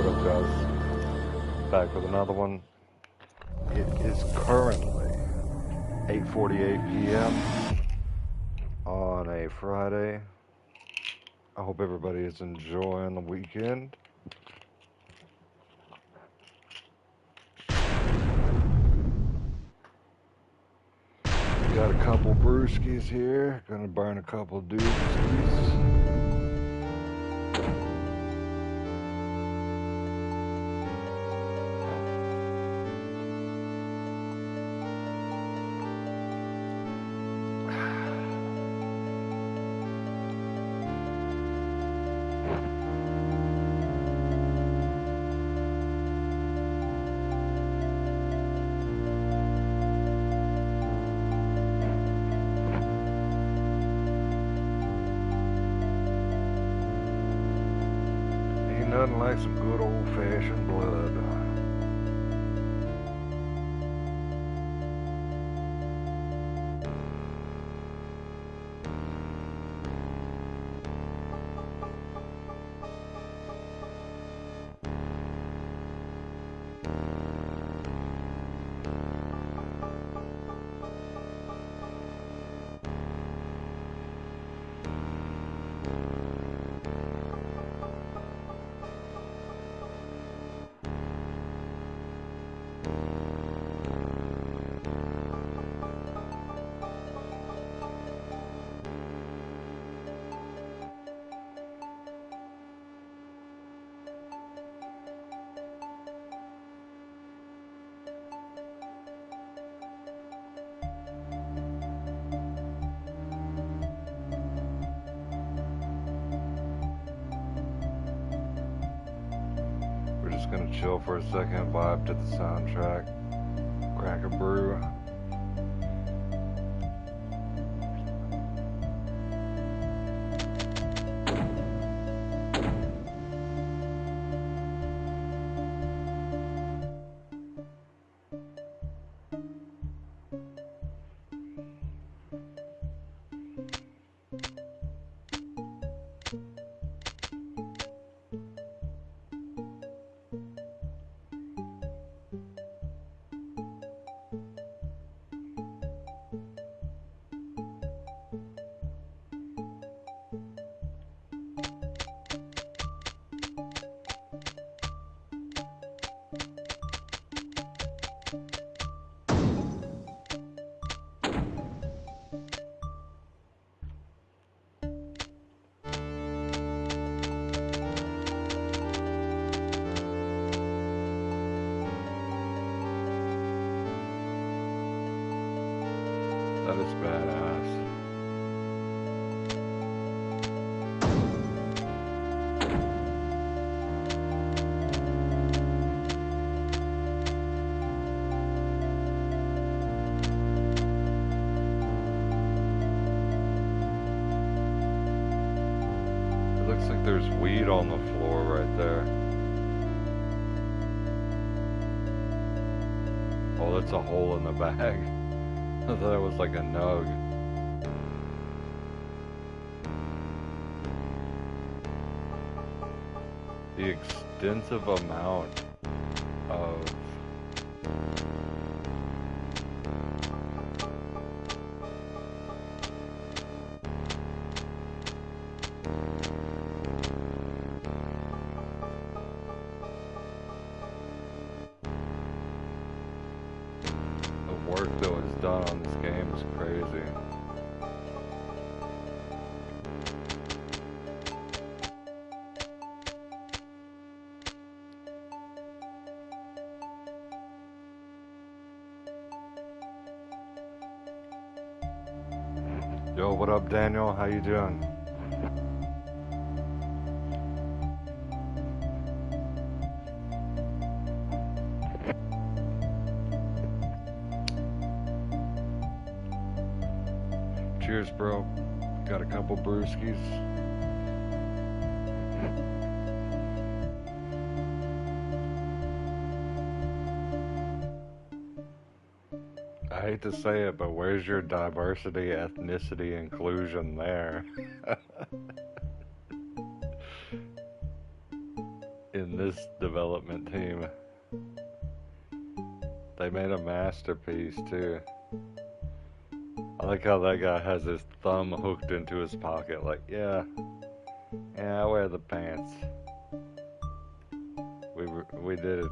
up, guys? Back with another one. It is currently 8:48 p.m. on a Friday. I hope everybody is enjoying the weekend. Got a couple brewskis here. Gonna burn a couple dooskies. Ain't nothing like some good old-fashioned blood. We're just gonna chill for a second, vibe to the soundtrack, crack a brew. That is badass. It looks like there's weed on the floor right there. Oh, that's a hole in the bag. I thought it was like a nug. The extensive amount of the work that was done on this game is crazy. Yo, what up, Daniel? How you doing? Cheers, bro. Got a couple brewskis. I hate to say it, but where's your diversity, ethnicity, inclusion there? In in this development team. They made a masterpiece too. I like how that guy has his thumb hooked into his pocket, like, yeah, I wear the pants. We did it.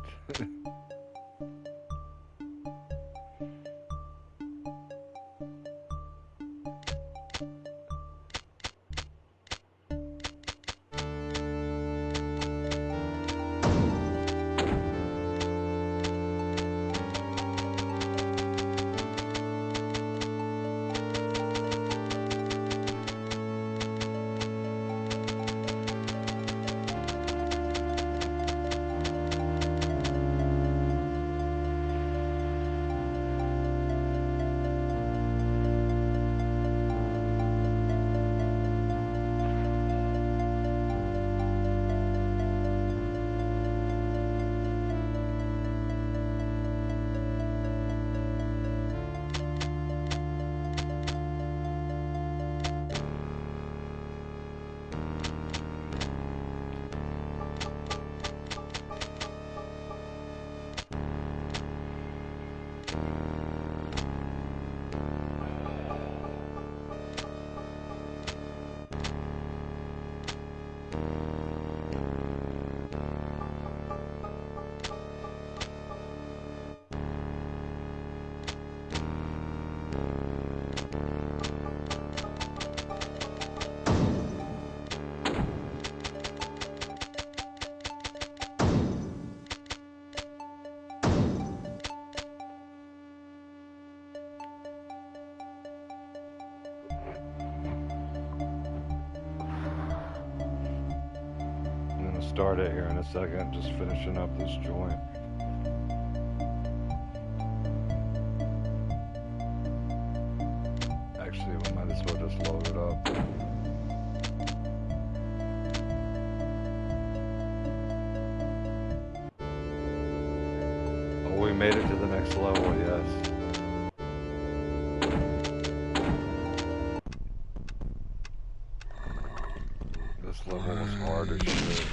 Start it here in a second, just finishing up this joint. Actually, we might as well just load it up. Oh, we made it to the next level, yes. This level was hard as shit.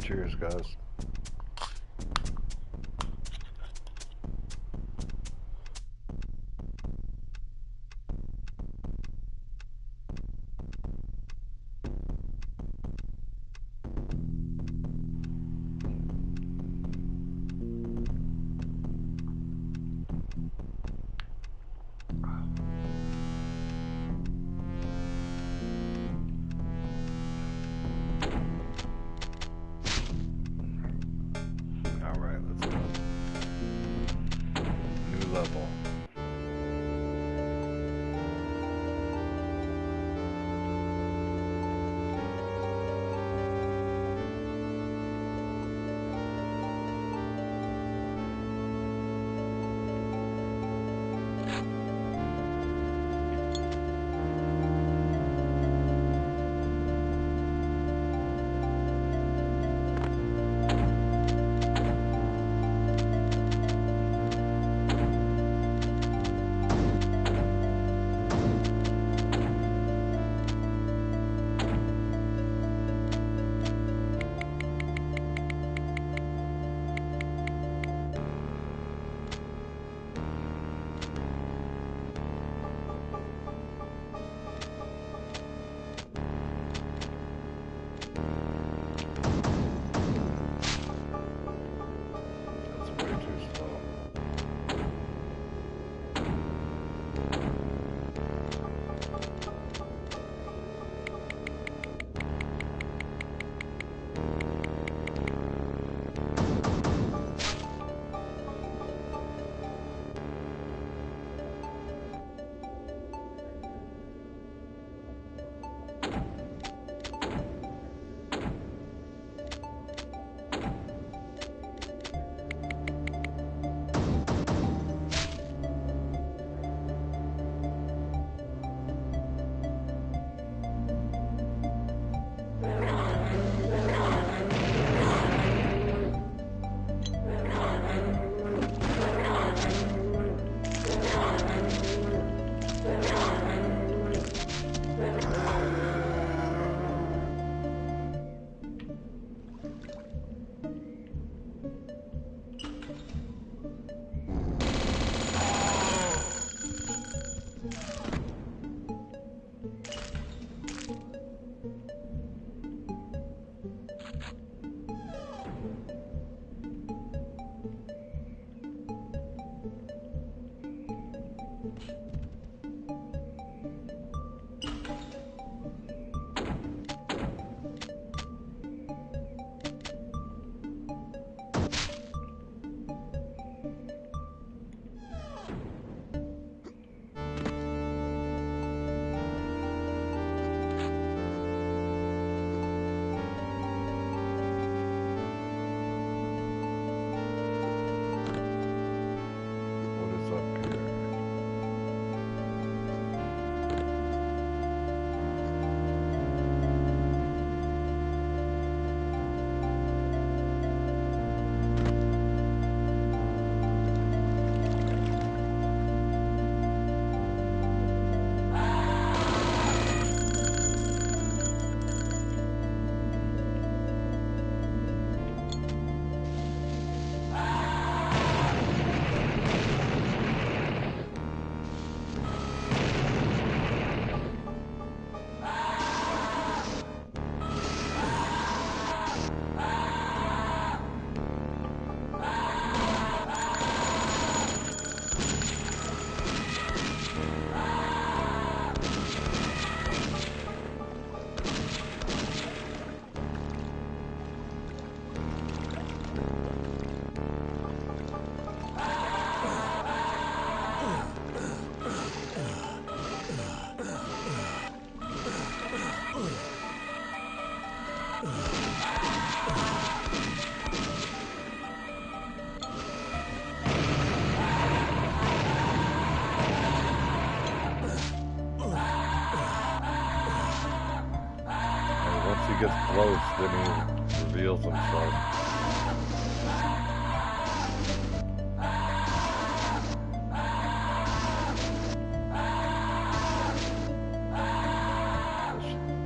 Cheers, guys. purple. Gets close, then he reveals himself.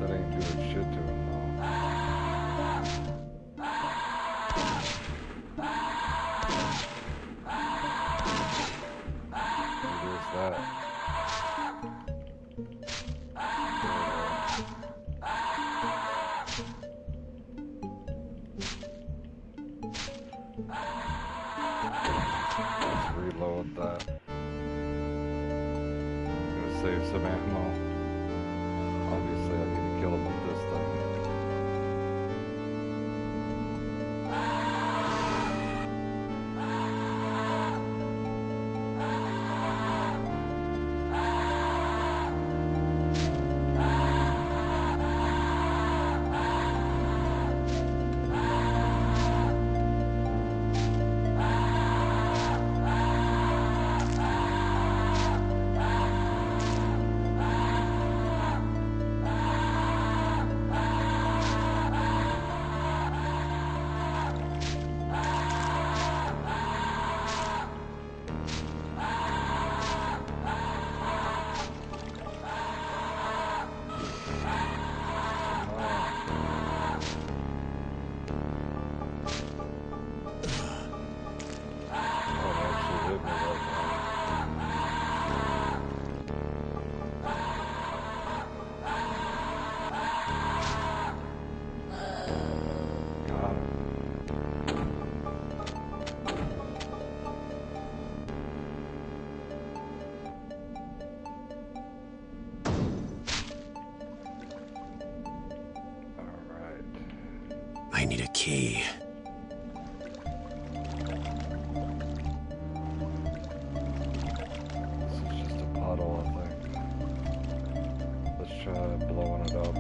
That ain't doing shit to him though. What is that? Let's reload that. I'm gonna save some ammo. Obviously, I need to kill him with this thing. key. This is just a puddle, I think. Let's try blowing it up.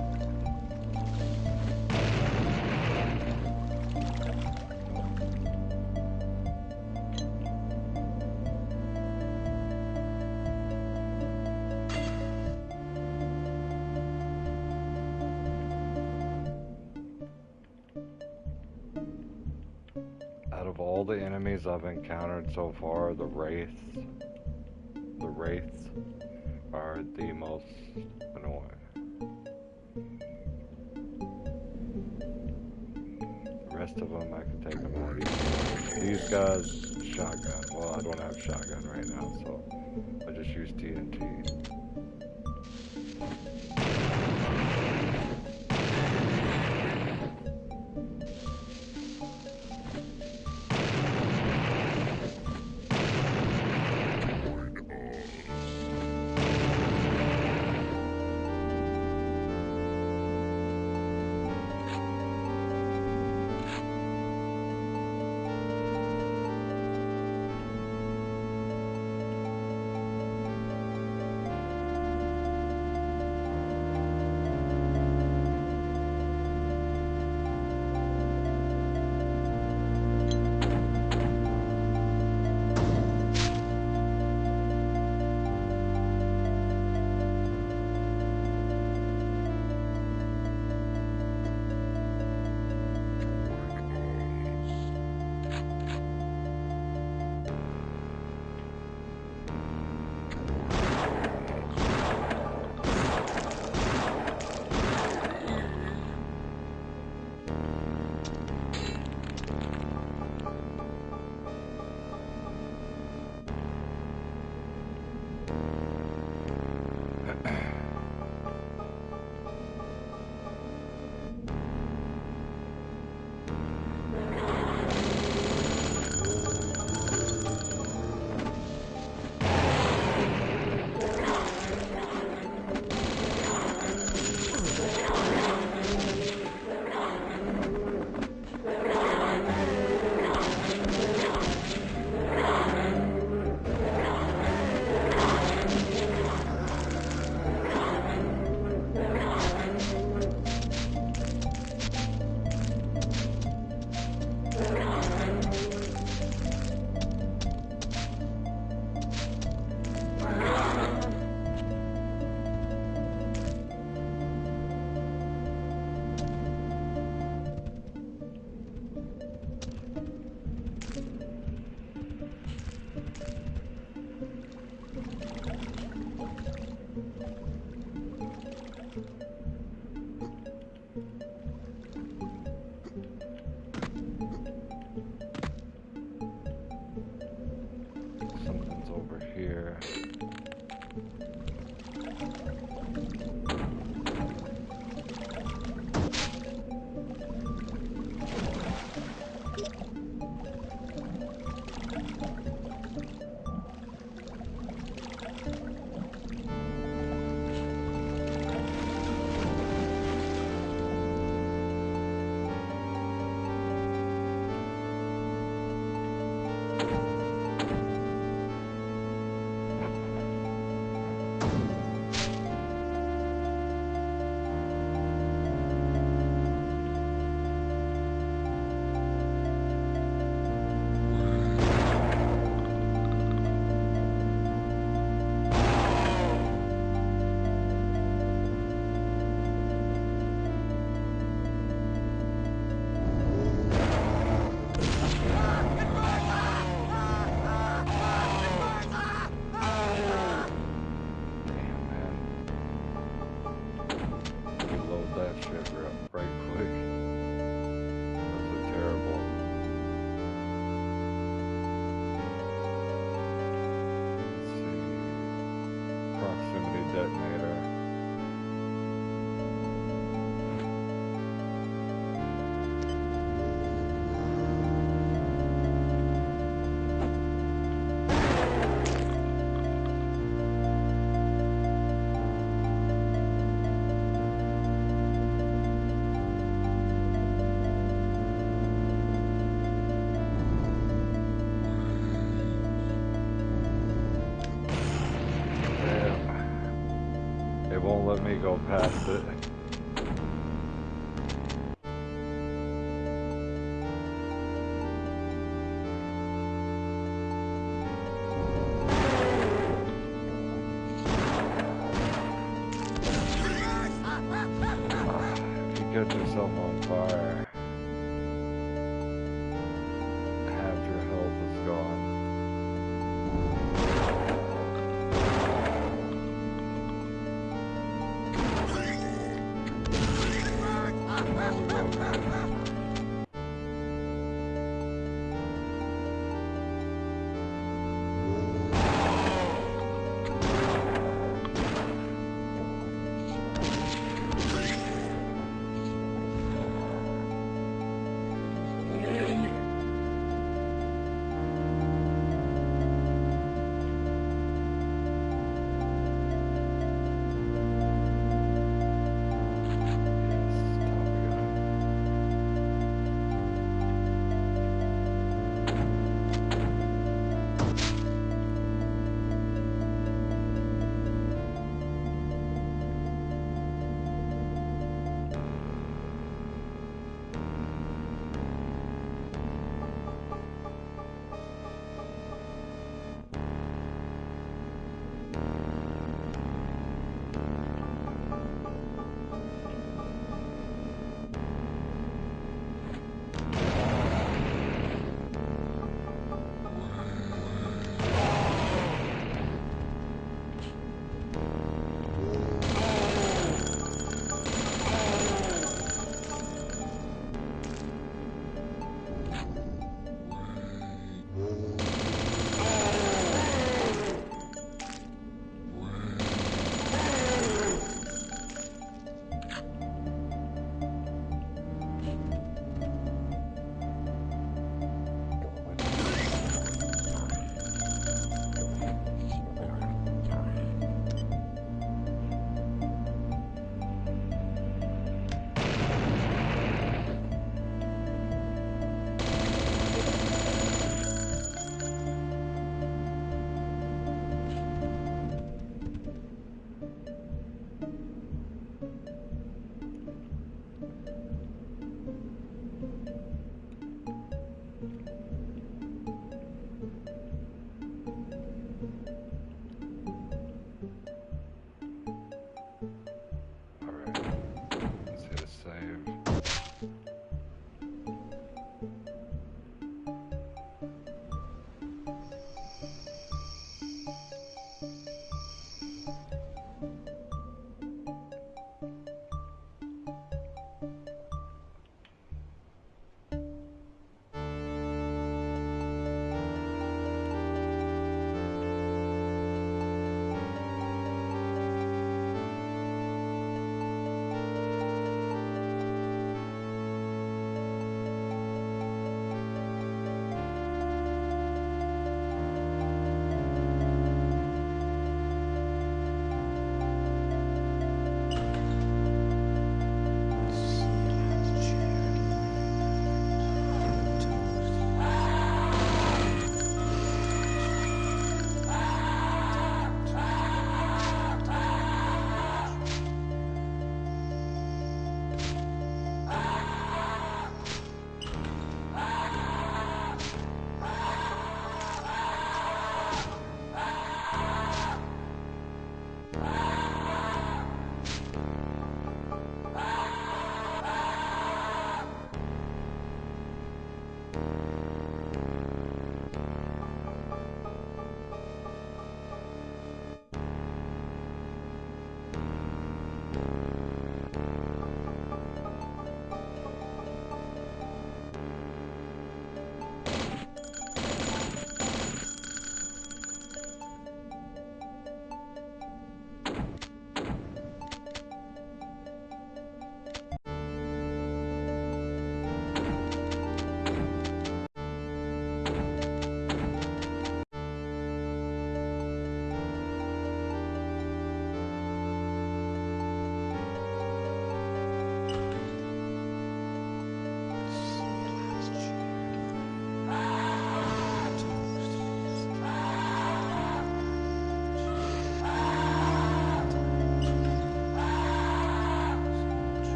Out of all the enemies I've encountered so far, the wraiths are the most annoying. The rest of them I can take them out easily. These guys, shotgun. Well, I don't have shotgun right now, so I just use TNT. you go past it. If you get yourself on fire, half your health is gone.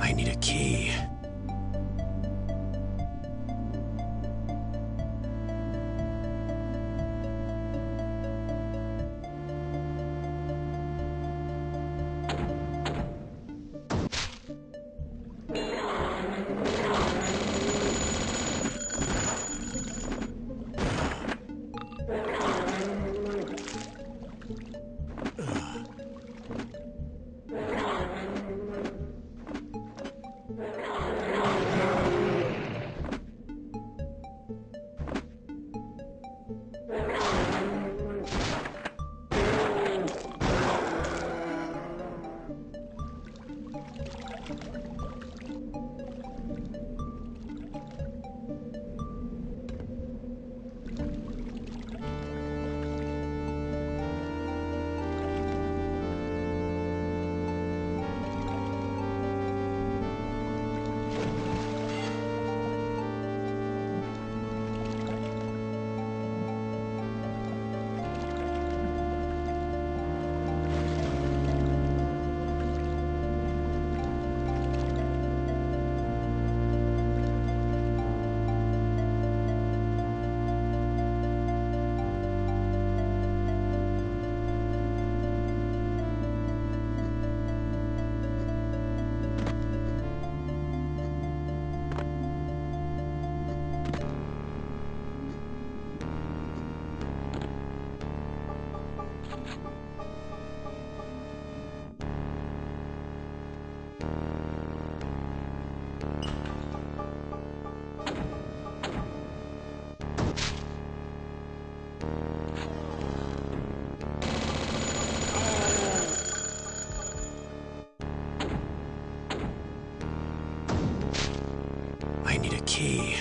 I need a key. I need a key.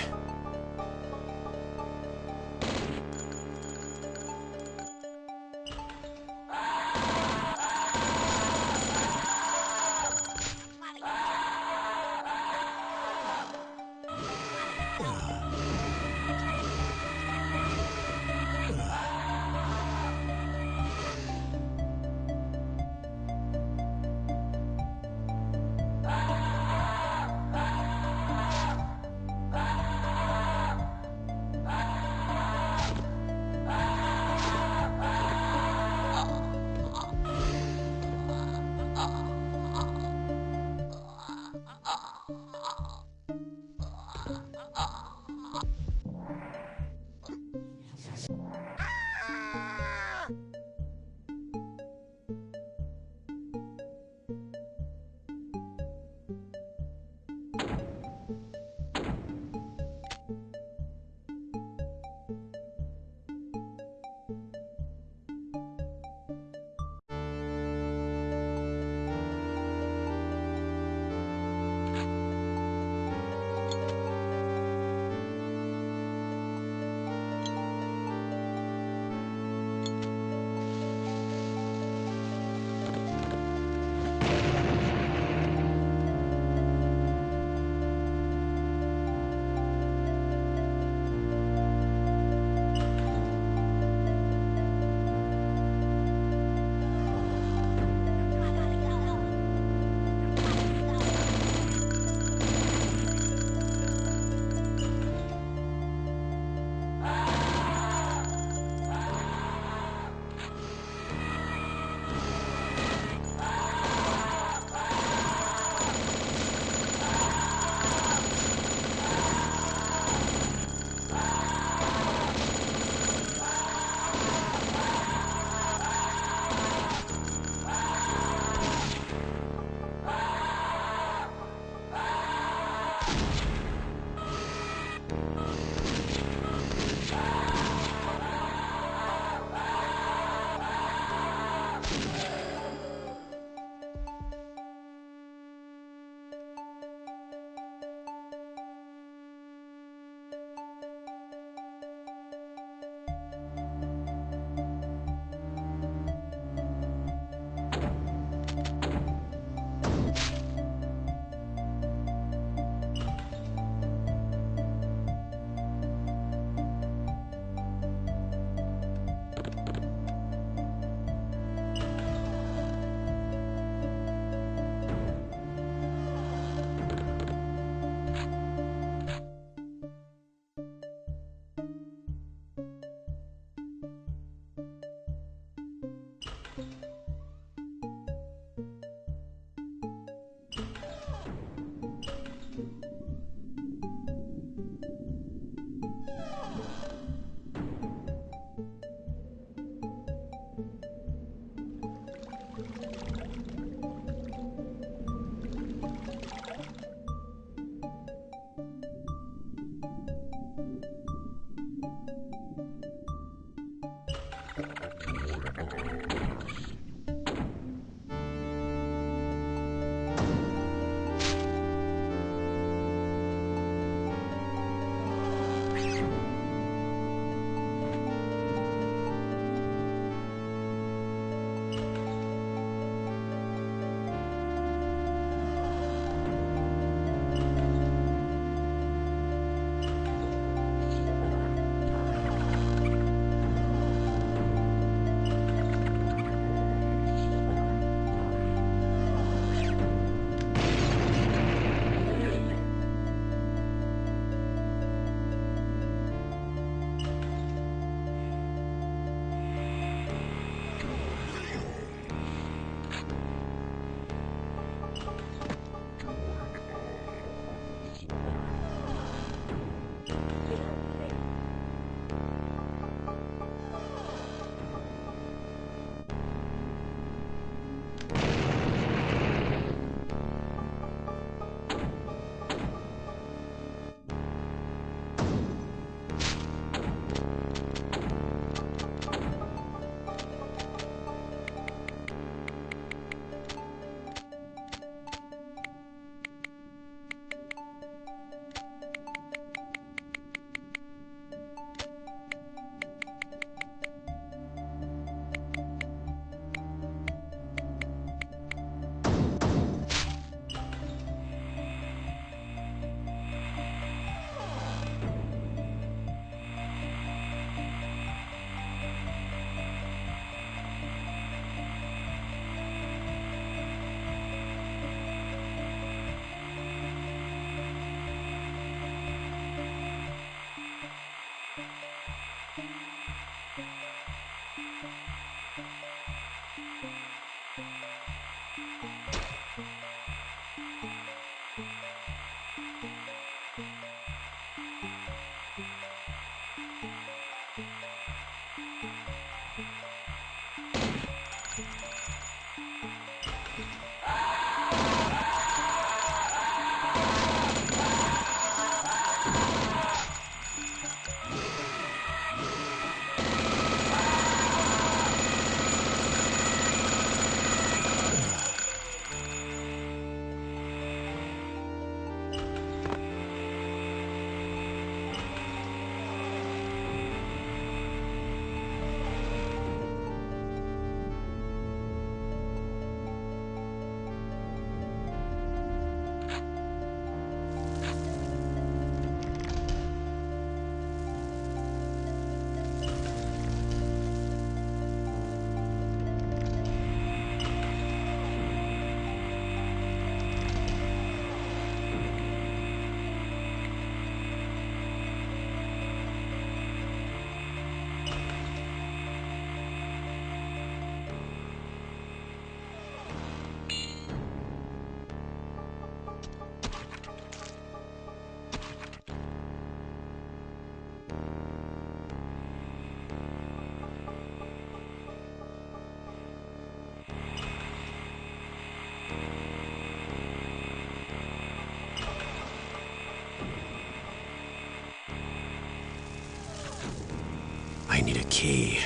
need a key.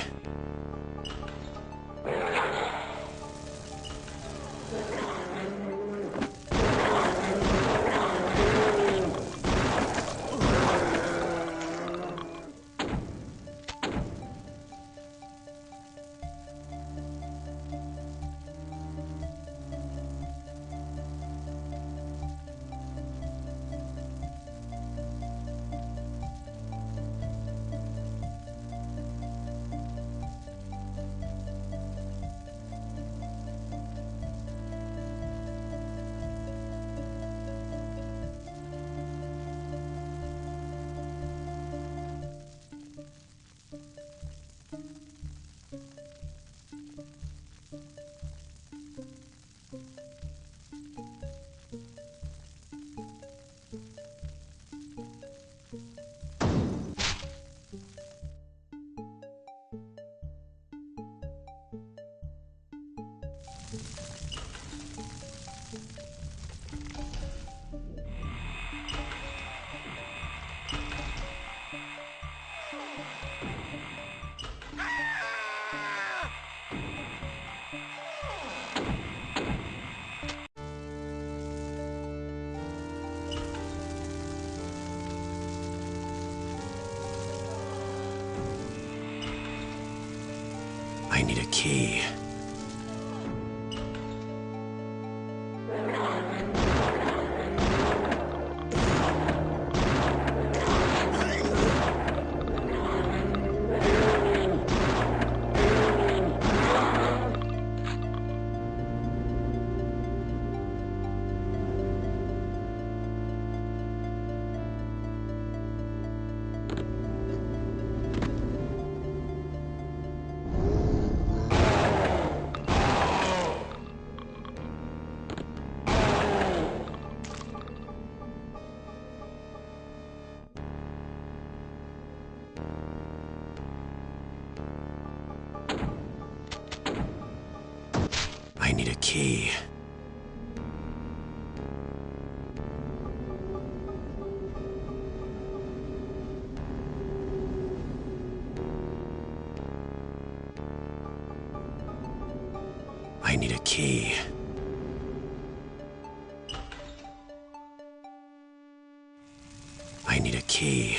I need a key. I need a key. I need a key. I need a key.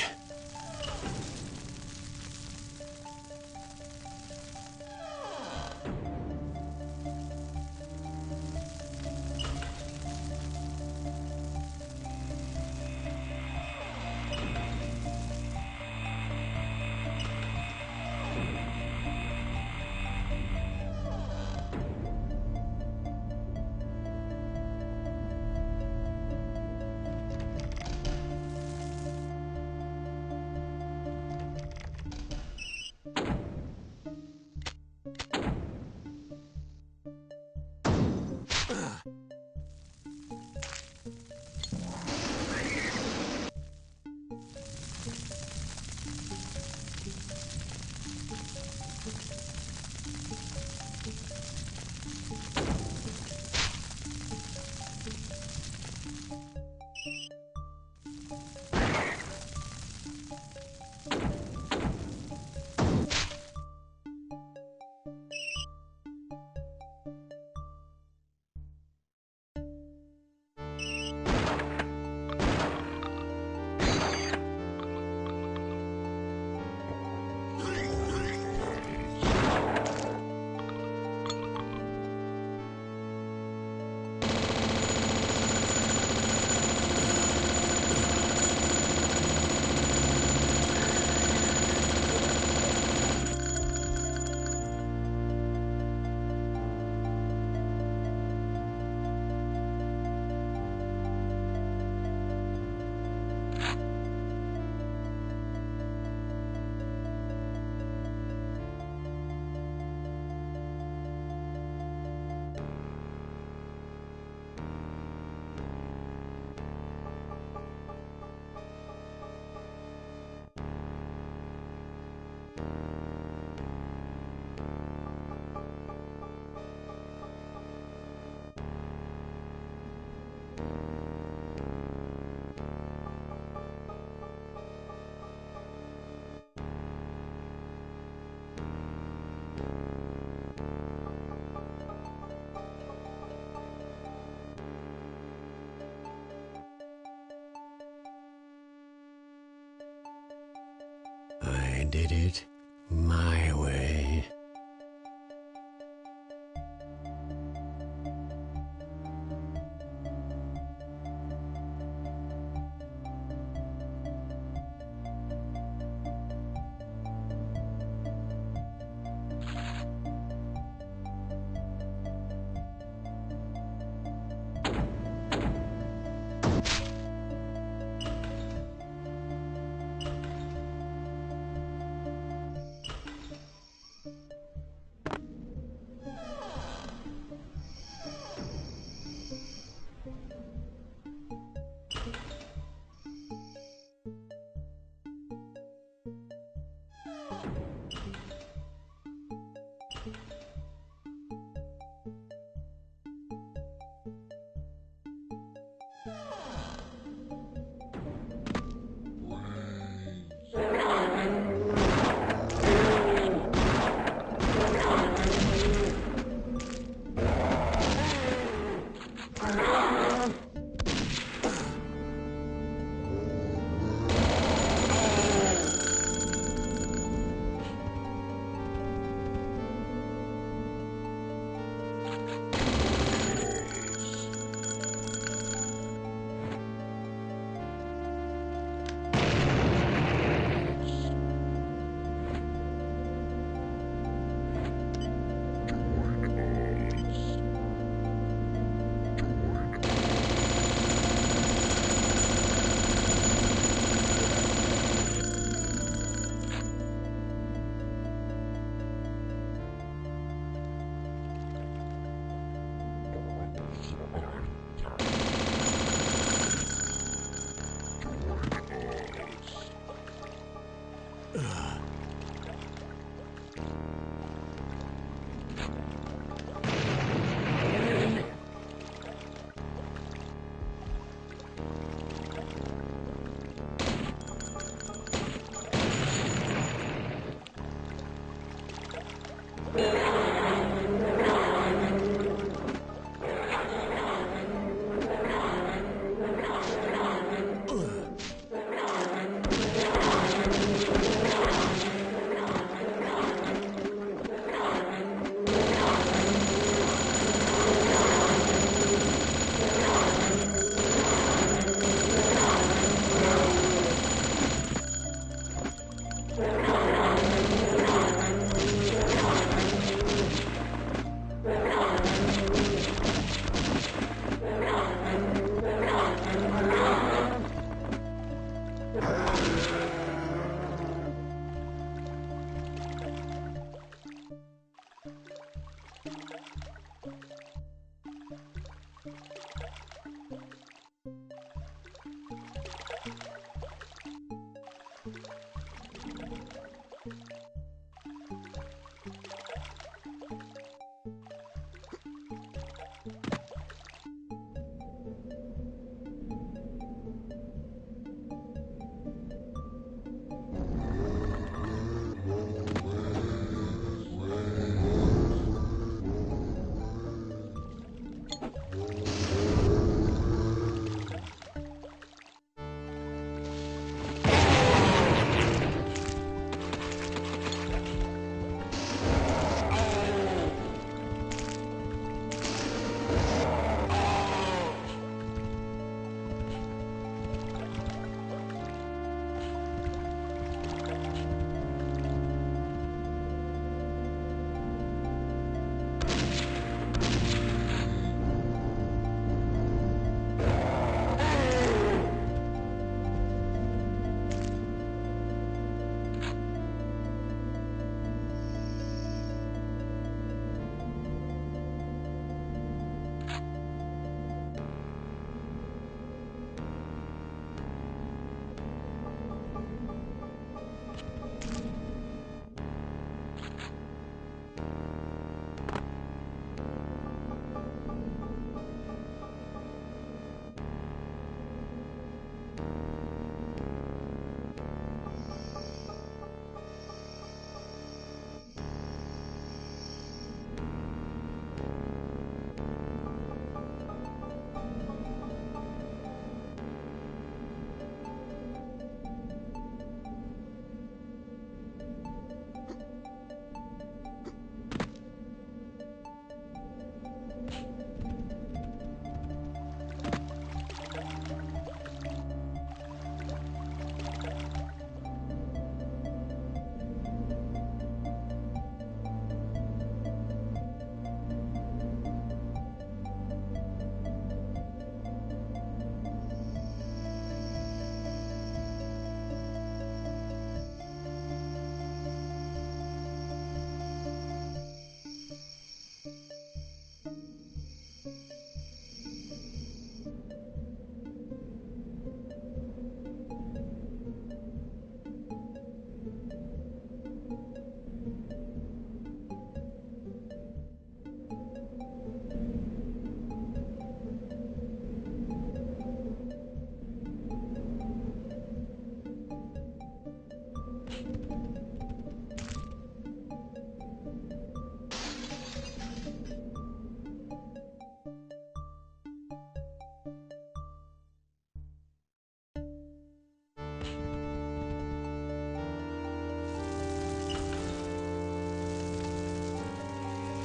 did it my way.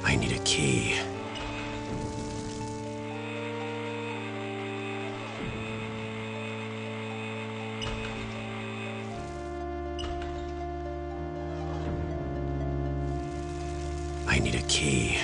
I need a key. I need a key.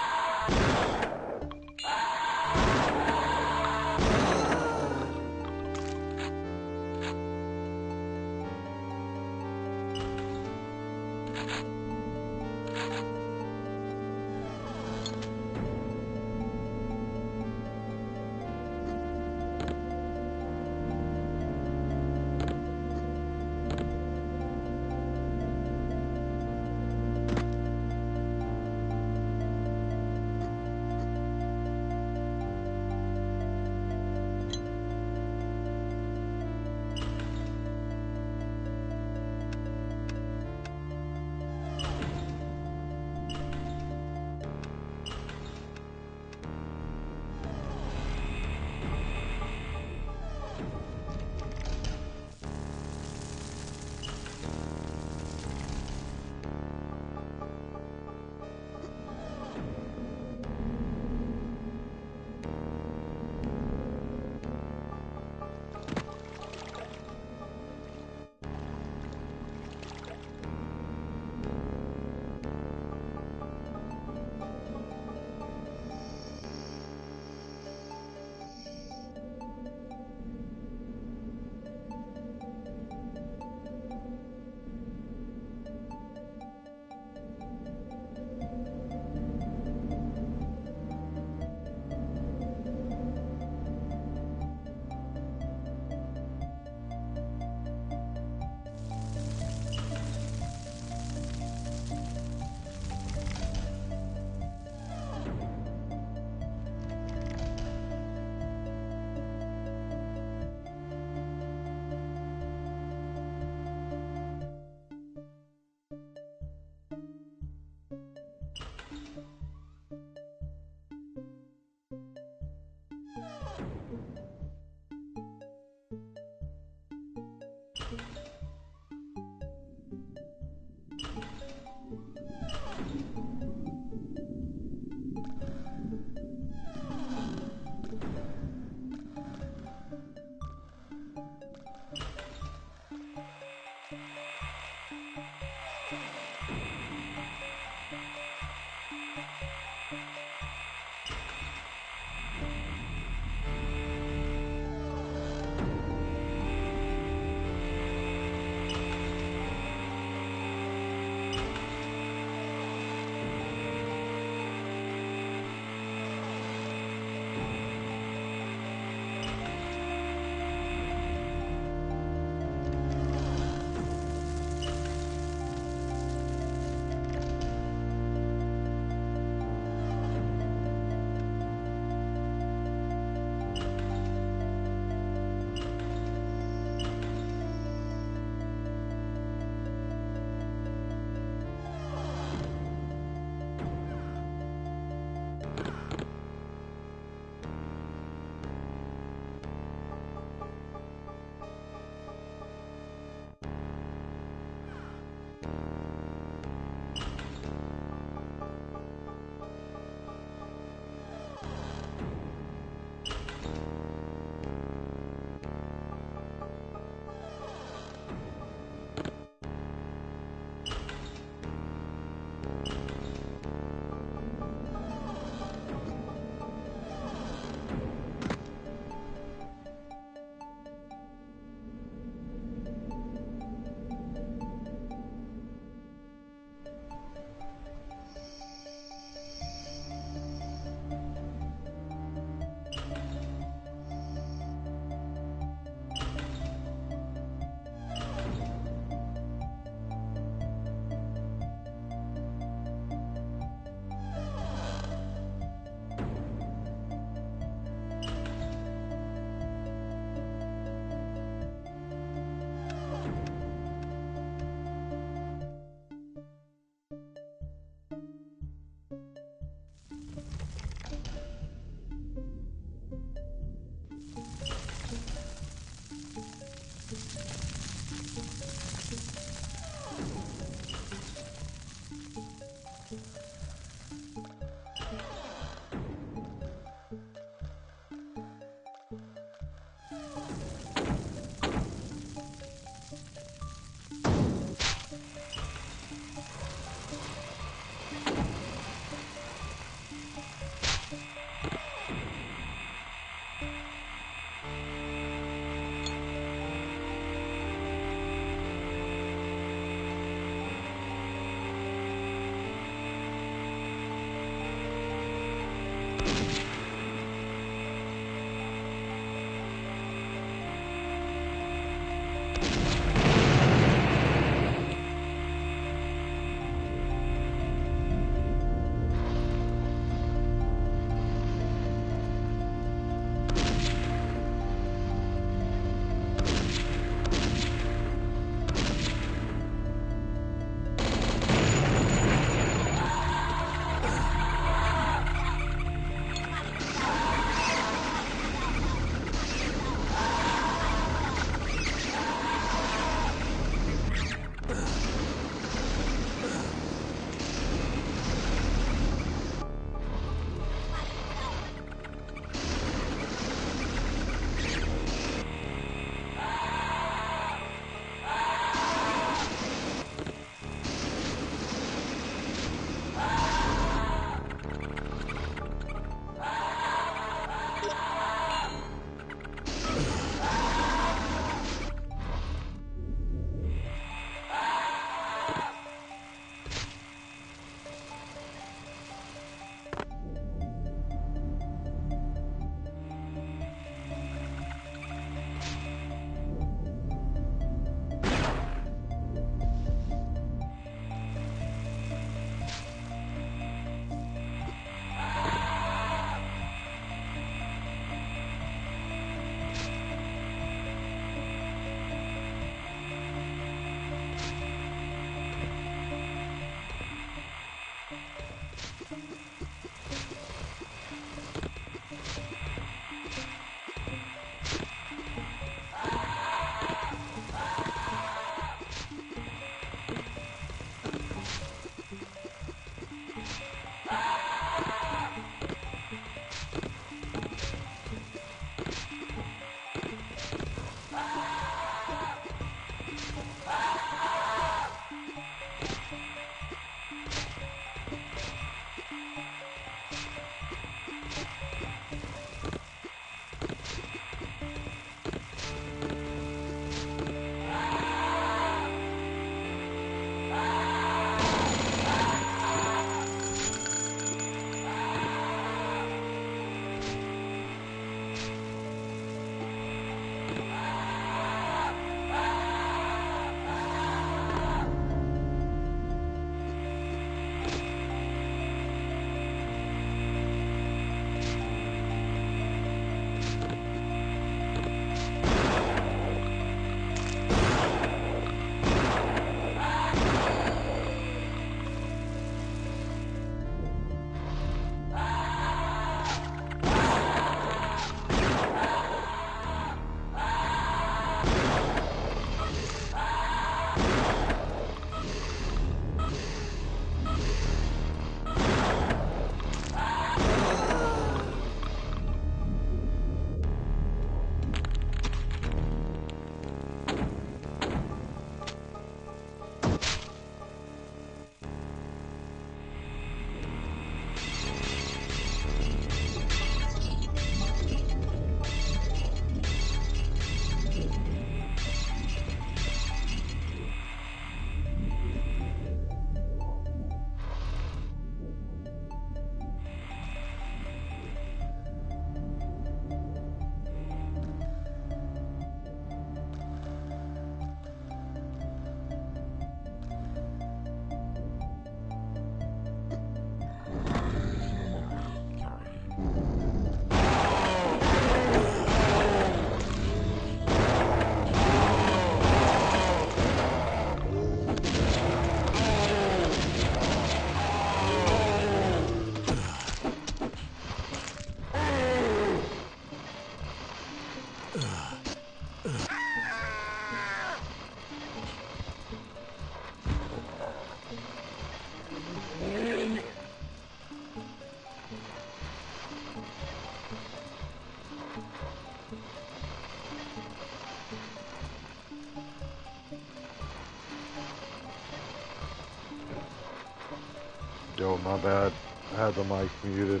Yo, my bad. I had the mic muted.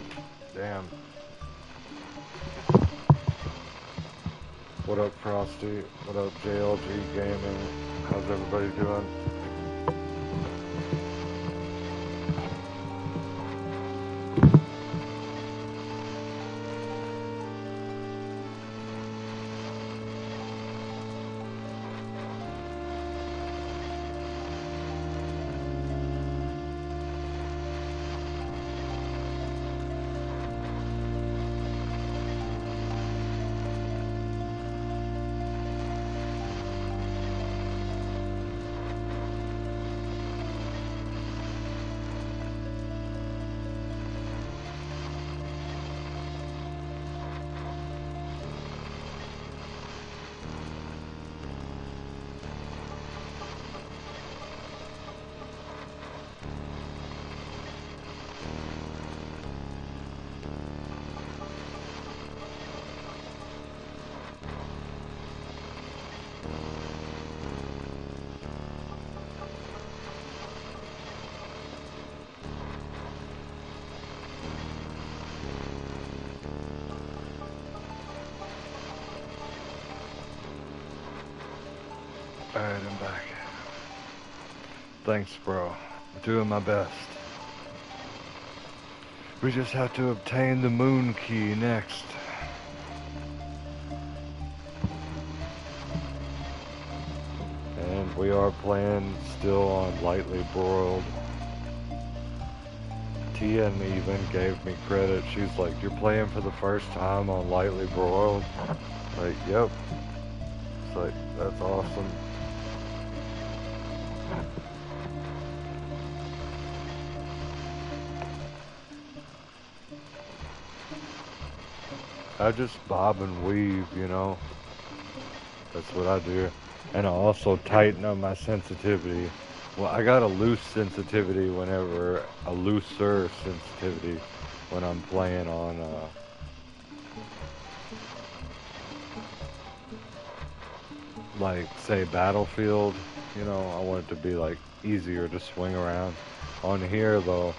Damn. What up, Frosty? What up, JLG Gaming? How's everybody doing? Alright, I'm back. Thanks, bro. I'm doing my best. We just have to obtain the moon key next. And we are playing still on Lightly Broiled. Tia even gave me credit. She's like, you're playing for the first time on Lightly Broiled? Like, yep. It's like, that's awesome. I just bob and weave, you know. That's what I do. And I also tighten up my sensitivity. Well, I got a loose sensitivity whenever, a looser sensitivity when I'm playing on, like, say, Battlefield. You know, I want it to be, like, easier to swing around. On here, though,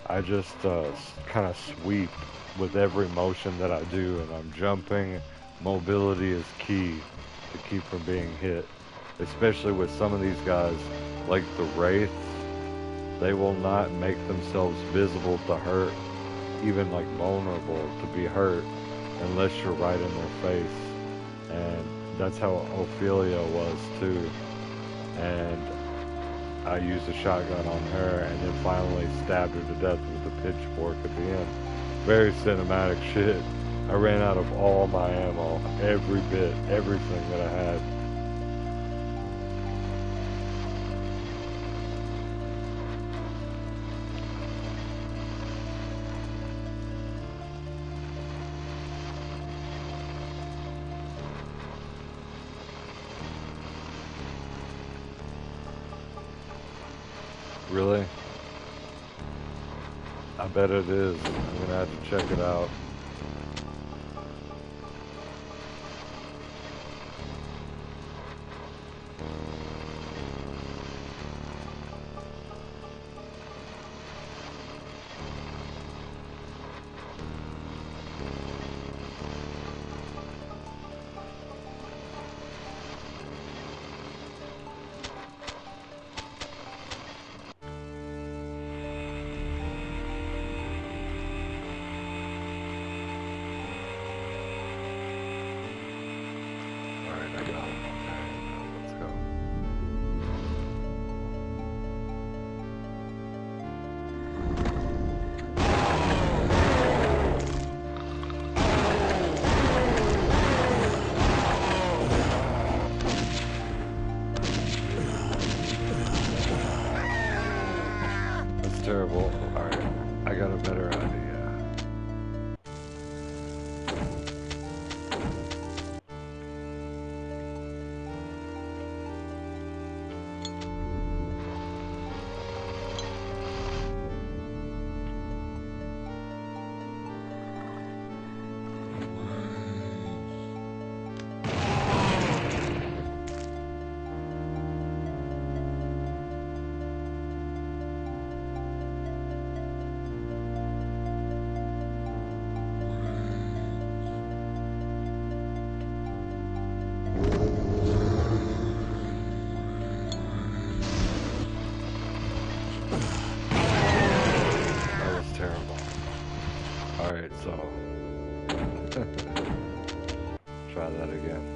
I just kind of sweep with every motion that I do, and I'm jumping. Mobility is key to keep from being hit, especially with some of these guys, like the Wraiths. They will not make themselves visible to hurt, even like vulnerable to be hurt, unless you're right in their face. And that's how Ophelia was too. And I used a shotgun on her and then finally stabbed her to death with a pitchfork at the end. Very cinematic shit. I ran out of all my ammo, every bit, everything that I had. Really? I bet it is. I'm gonna have to check it out. Terrible. Alright, I got a better idea. Alright, so try that again.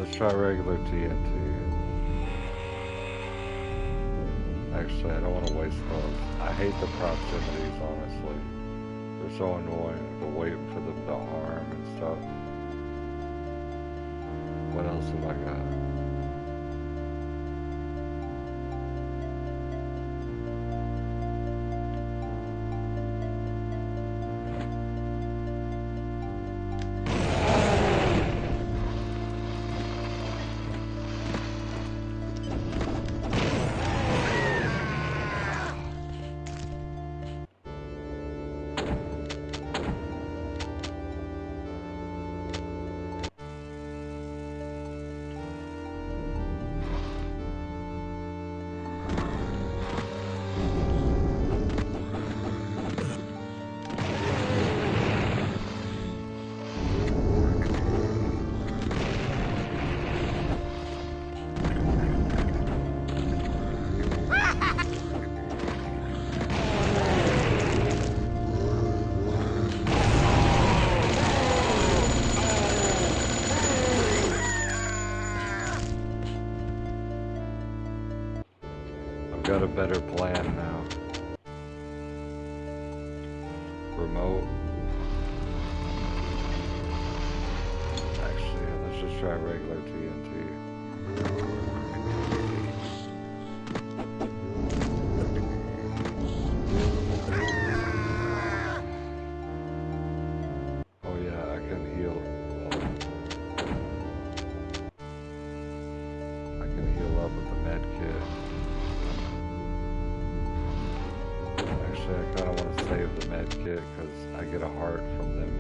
let's try regular TNT. Actually, I don't want to waste those. I hate the proximities, honestly. They're so annoying to wait for them to harm and stuff. What else have I got? Got a better plan now. Remote. Actually, let's just try regular TNT. Oh yeah, I can heal. I can heal up with the med kit. I kind of want to save the med kit because I get a heart from them.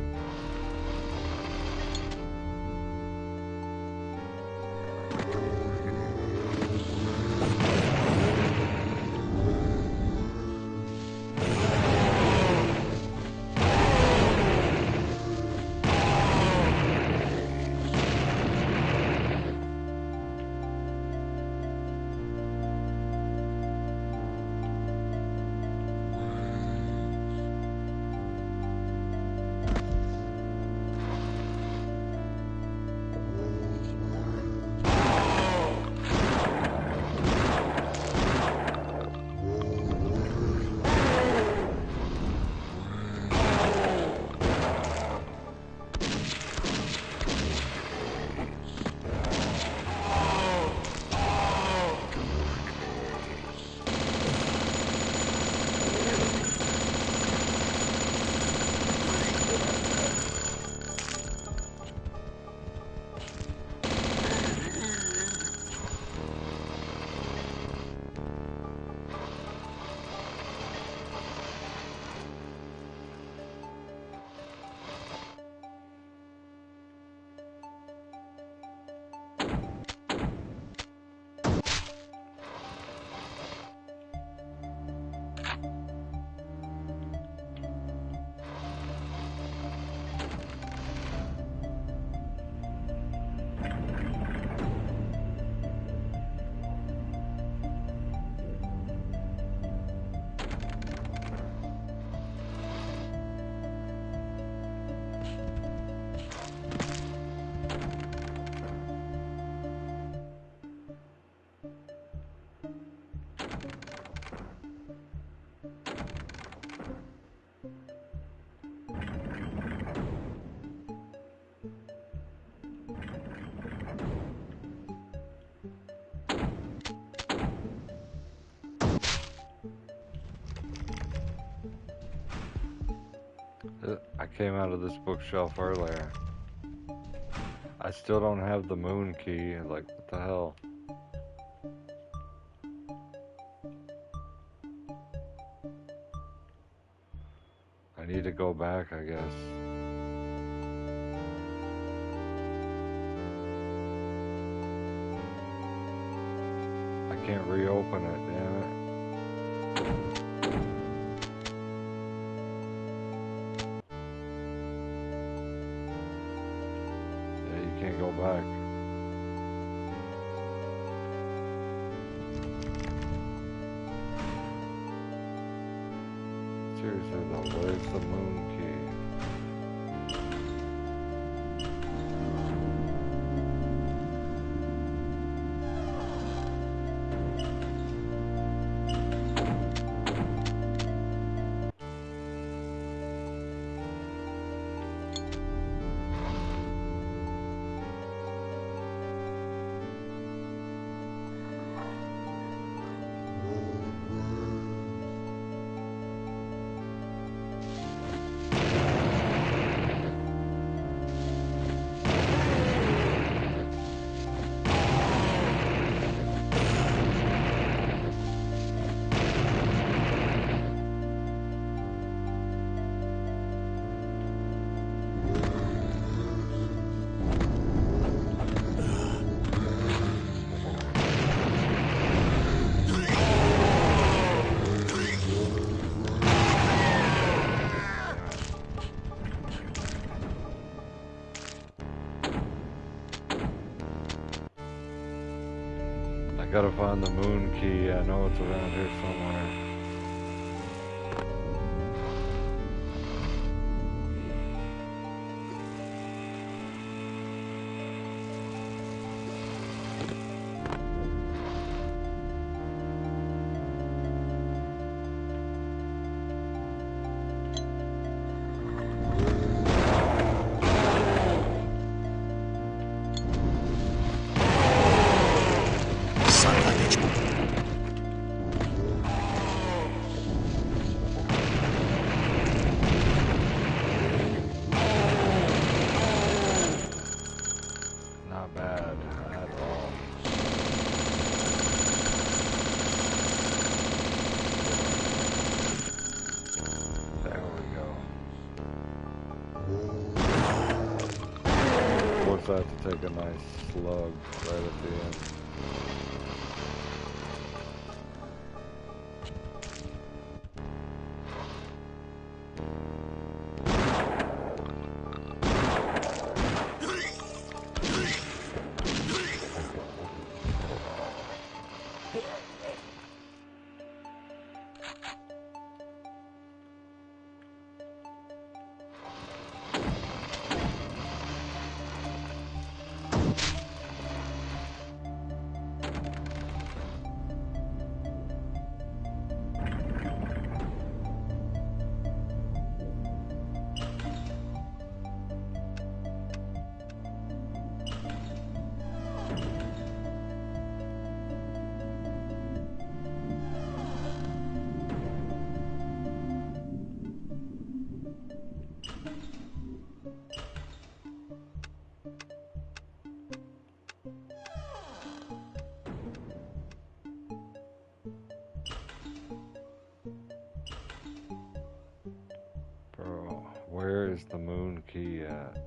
I came out of this bookshelf earlier. I still don't have the moon key. Like, what the hell? I need to go back, I guess. I can't reopen it, damn it. Yeah, you can't go back. Seriously though, where's the moon key? gotta find the moon key. I know it's around here somewhere. Son of a bitch. Not bad at all. There we go. Force that to take a nice slug right at the end. Bro, where is the moon key at?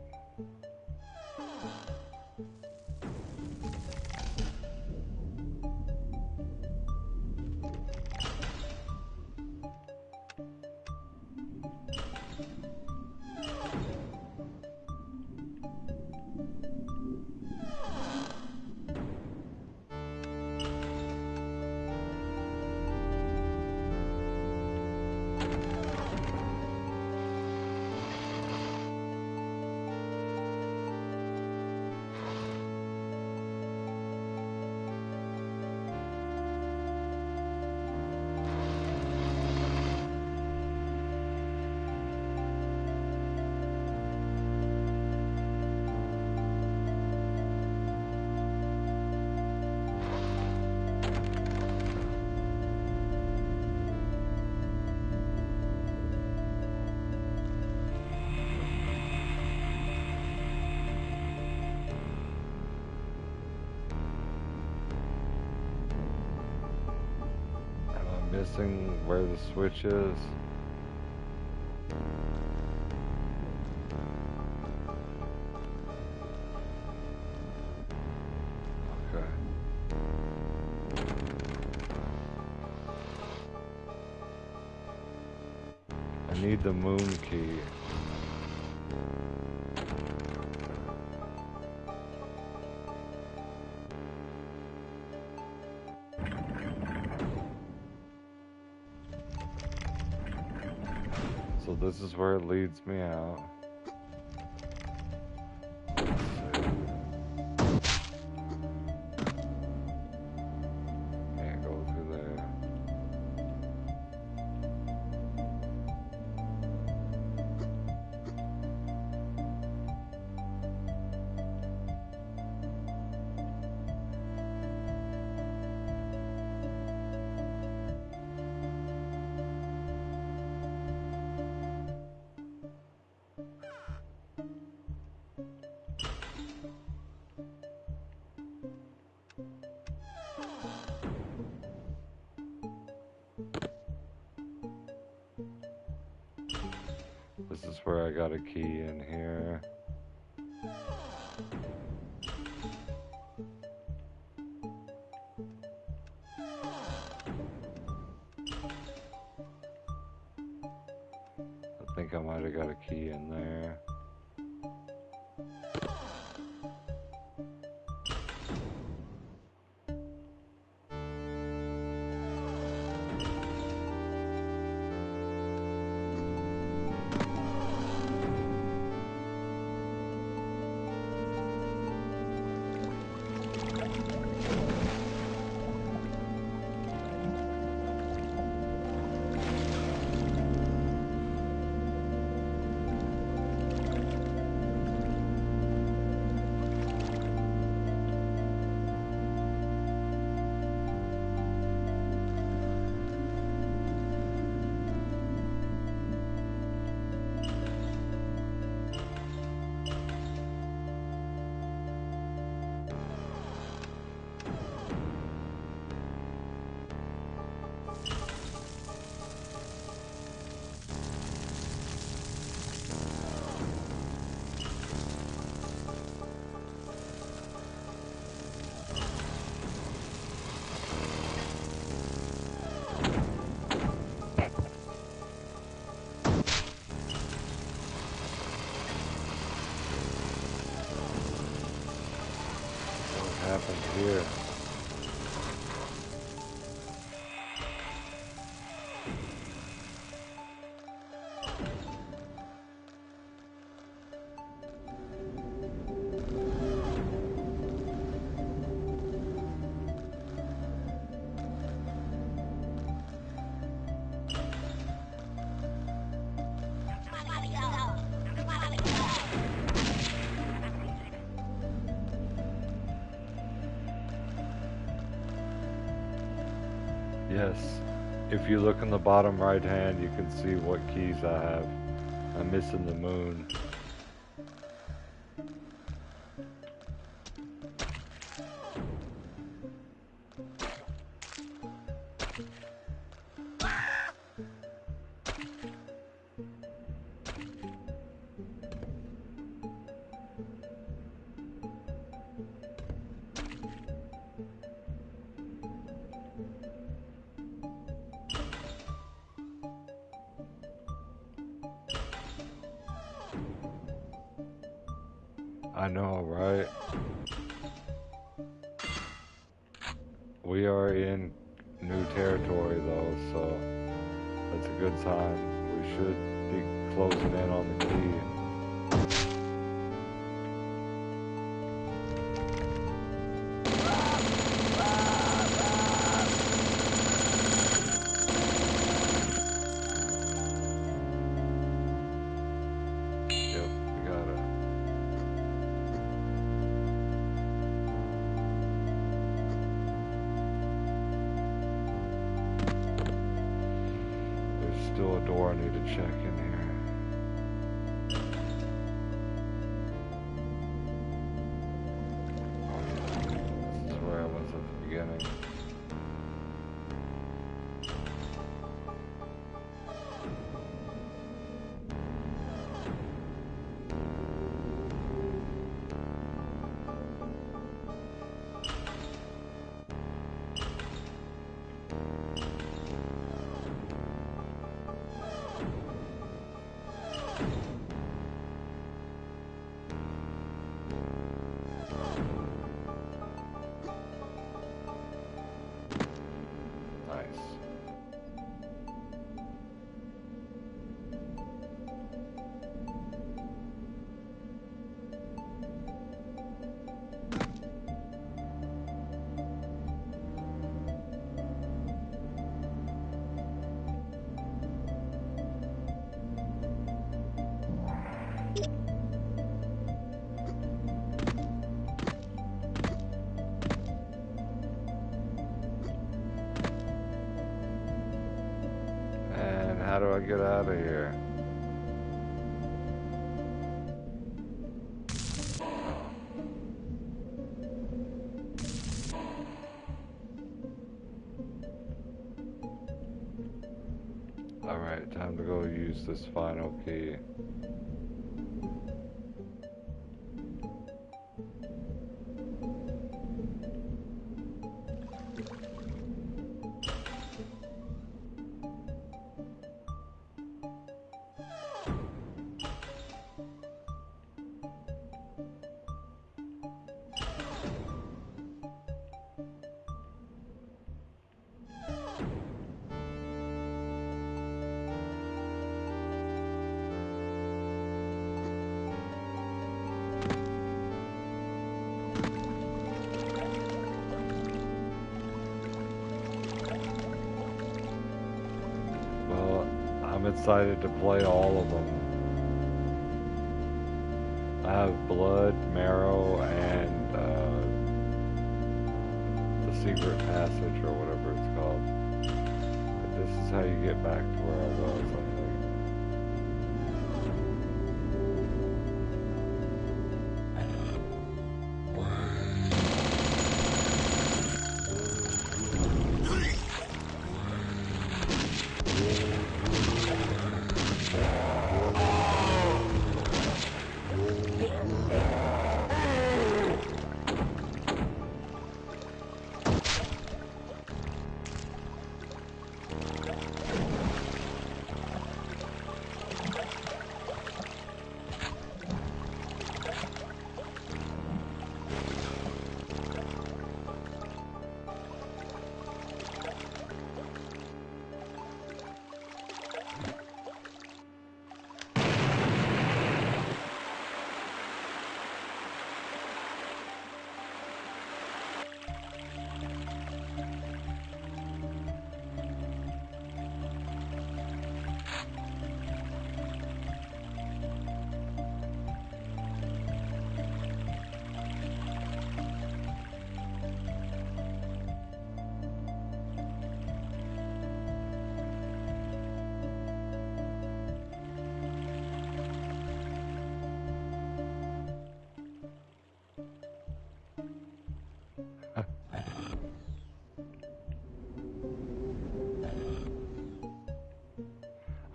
Missing where the switch is. Okay. I need the moon key. So this is where it leads me out. Can't go through there. This is where I got a key in here. I think I might have got a key in there. Yes. If you look in the bottom right hand, you can see what keys I have. I'm missing the moon. I know, right? We are in new territory though, so that's a good sign. We should be closing in on the key. Yep, we got it. There's still a door I need to check in here. This is where I was at the beginning. Nice. And how do I get out of here? Alright, time to go use this final key. Well, I'm excited to play all of them. I have Blood, Marrow, and the Secret Passage, or whatever it's called. But this is how you get back to where I was, I think.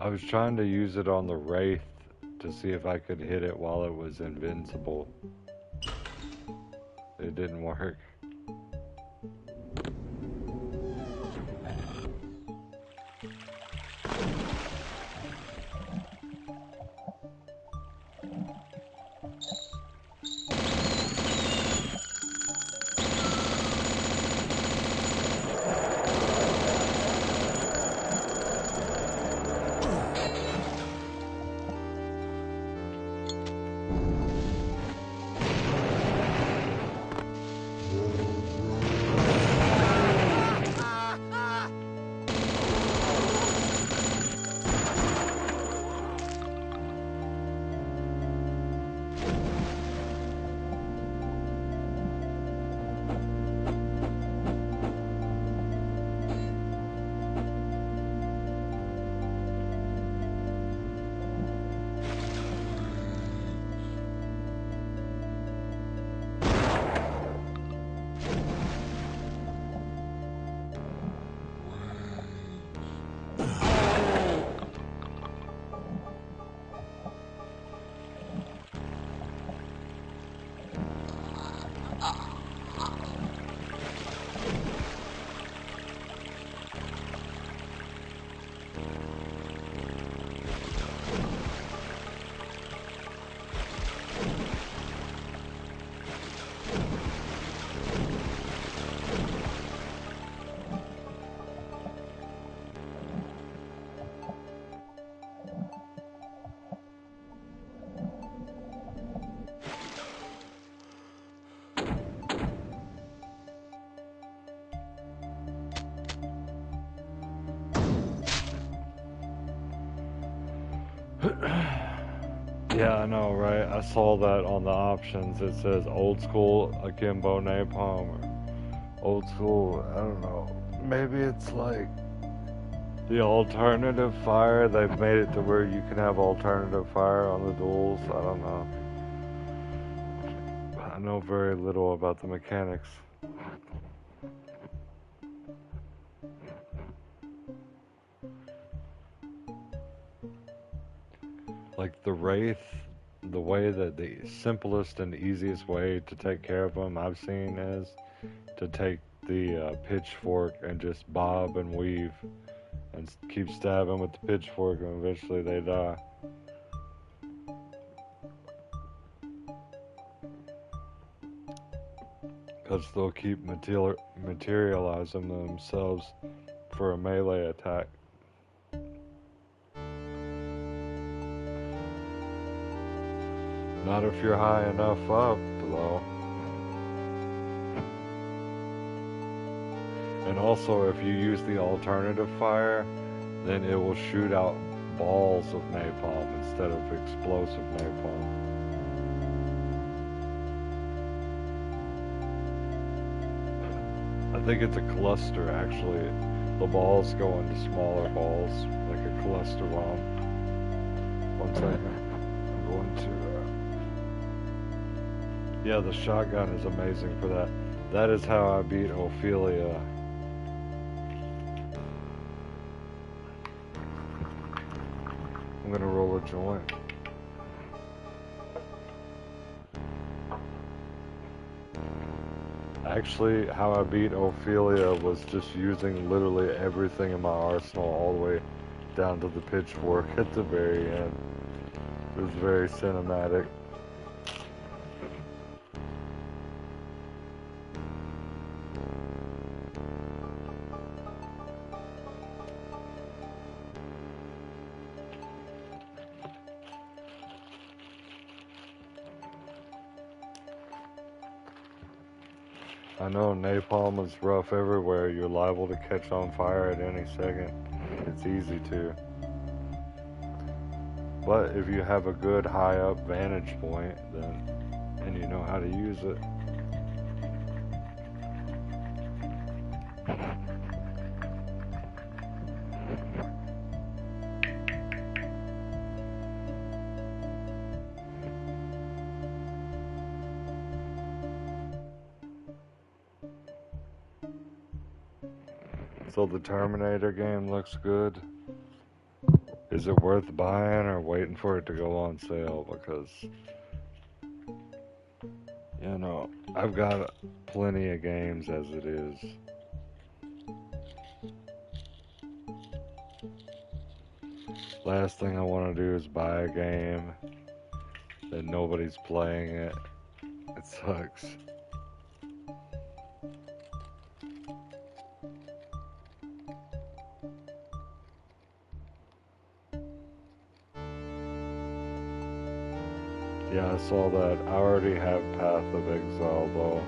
I was trying to use it on the Wraith to see if I could hit it while it was invincible. It didn't work. Yeah, I know, right? I saw that on the options. It says old school akimbo napalm or old school, I don't know. Maybe it's like the alternative fire. They've made it to where you can have alternative fire on the duels. I don't know. I know very little about the mechanics. Like the Wraith, the way that the simplest and easiest way to take care of them I've seen is to take the pitchfork and just bob and weave and keep stabbing with the pitchfork, and eventually they die. Because they'll keep materializing themselves for a melee attack. Not if you're high enough up, though. And also, if you use the alternative fire, then it will shoot out balls of napalm instead of explosive napalm. I think it's a cluster, actually. The balls go into smaller balls, like a cluster bomb. 1 second. I'm going to... Yeah, the shotgun is amazing for that. That is how I beat Ophelia. I'm gonna roll a joint. Actually, how I beat Ophelia was just using literally everything in my arsenal all the way down to the pitchfork at the very end. It was very cinematic. I know napalm is rough everywhere. You're liable to catch on fire at any second. It's easy to. But if you have a good high up vantage point, then and you know how to use it. So the Terminator game looks good. is it worth buying or waiting for it to go on sale? Because, you know, I've got plenty of games as it is. Last thing I want to do is buy a game that nobody's playing it. It sucks. Yeah, I saw that. I already have Path of Exile though,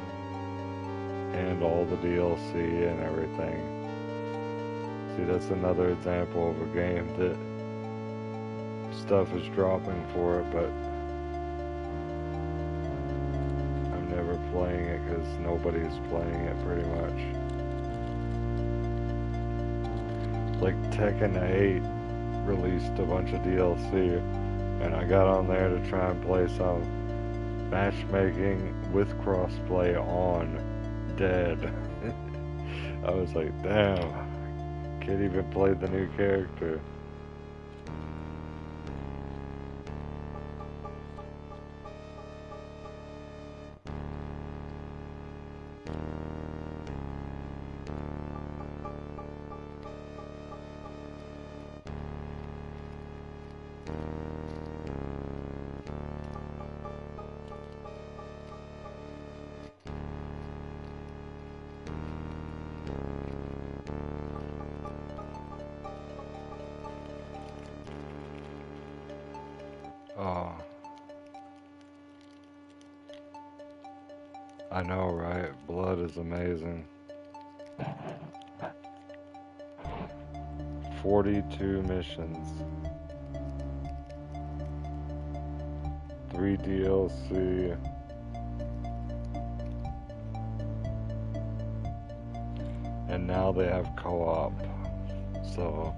and all the DLC and everything. See, that's another example of a game that stuff is dropping for it, but I'm never playing it because nobody's playing it pretty much. Like Tekken 8 released a bunch of DLC, and I got on there to try and play some matchmaking with crossplay on Dead. I was like, damn, can't even play the new character. Oh, I know, right? Blood is amazing. 42 missions. 3 DLC. And now they have co-op. So,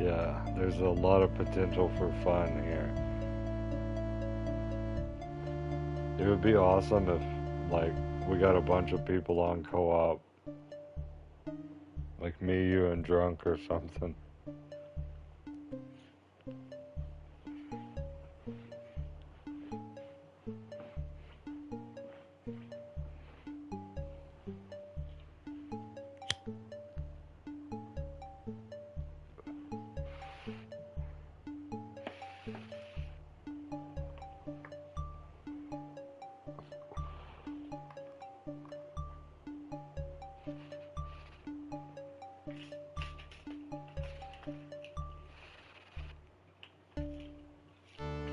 yeah, there's a lot of potential for fun here. It would be awesome if, like, we got a bunch of people on co-op. Like me, you, and Drunk or something.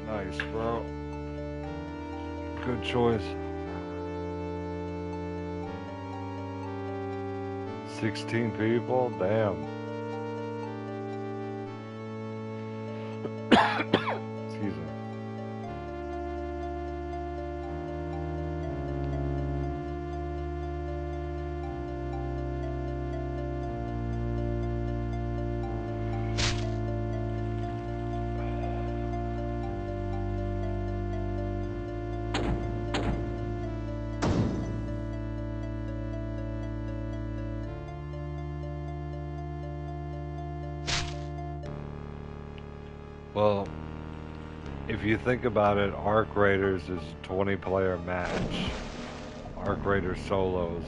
Nice, bro. Good choice. 16 people? Damn. Excuse me. Well, if you think about it, Arc Raiders is a 20-player match. Arc Raiders solos.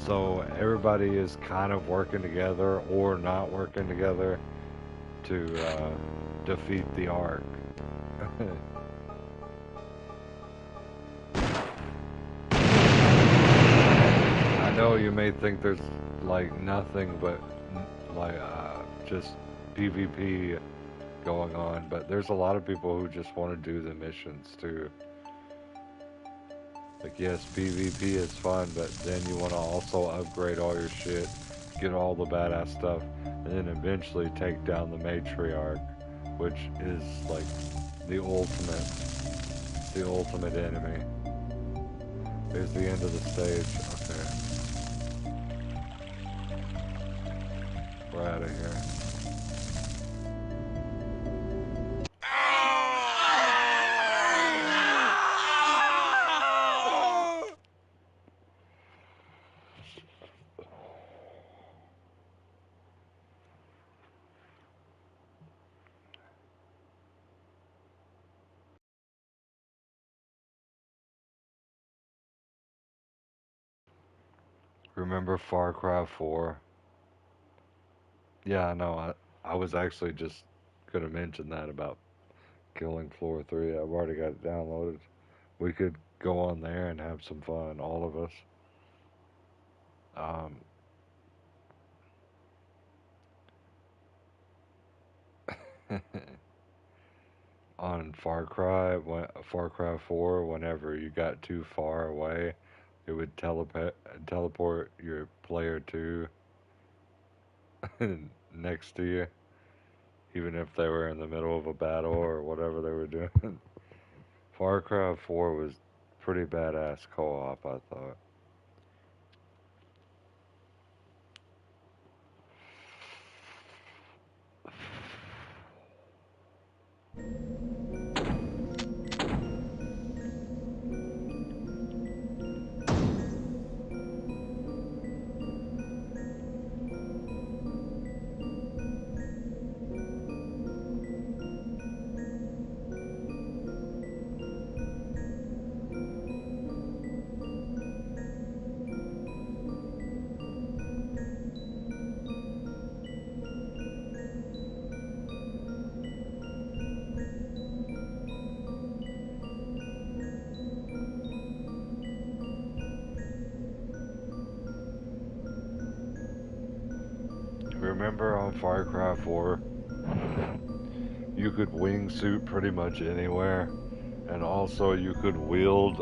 So everybody is kind of working together or not working together to defeat the Arc. I know you may think there's like nothing but like just PvP going on, but there's a lot of people who just want to do the missions too. Like, yes, PvP is fun, but then you want to also upgrade all your shit, get all the badass stuff, and then eventually take down the Matriarch, which is like the ultimate enemy. There's the end of the stage. Okay. We're out of here. Remember Far Cry 4? Yeah, I know. I was actually just gonna mention that about killing floor 3. I've already got it downloaded. We could go on there and have some fun, all of us. Um, on Far Cry 4, whenever you got too far away, it would teleport your player 2 next to you, even if they were in the middle of a battle or whatever they were doing. Far Cry 4 was pretty badass co-op, I thought. Remember on Far Cry 4, you could wingsuit pretty much anywhere, and also you could wield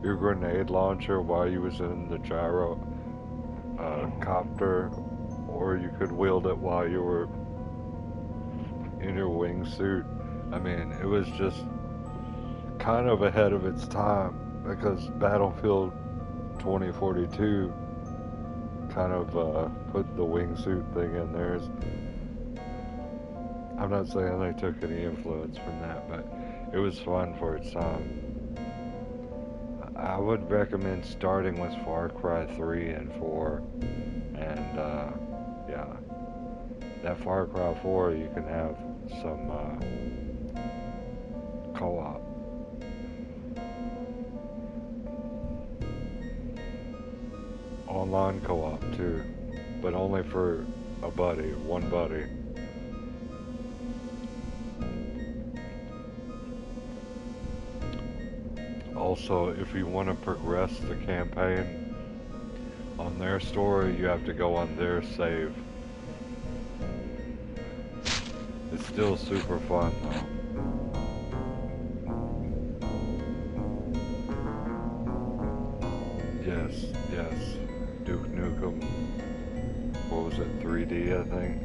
your grenade launcher while you was in the gyro copter, or you could wield it while you were in your wingsuit. I mean, it was just kind of ahead of its time because Battlefield 2042 kind of put the wingsuit thing in there. I'm not saying they took any influence from that, but it was fun for its time. I would recommend starting with Far Cry 3 and 4, and yeah, that Far Cry 4 you can have some co-op. Online co-op too, but only for a buddy, one buddy. Also, if you want to progress the campaign on their story, you have to go on their save. It's still super fun though. Yes, yes. Duke Nukem. What was it, 3D I think?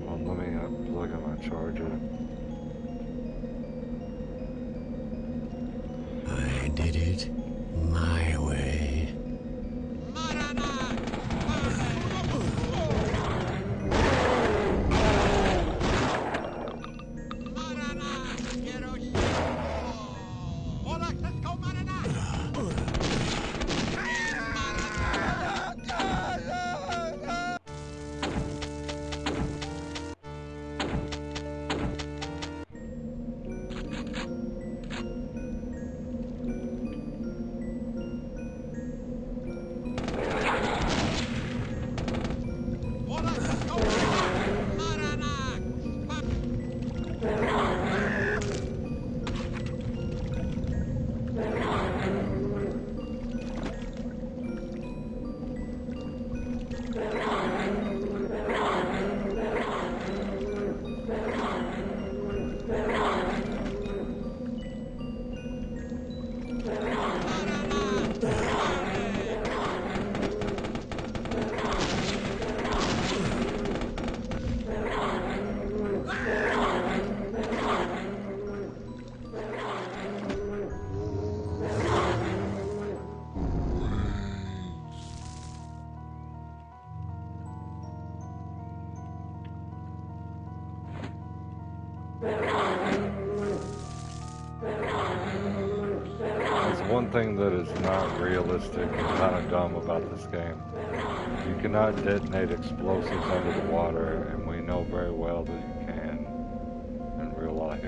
Well, let me plug in my charger. I did it my way. One thing that is not realistic and kind of dumb about this game. You cannot detonate explosives under the water, and we know very well that you can in real life.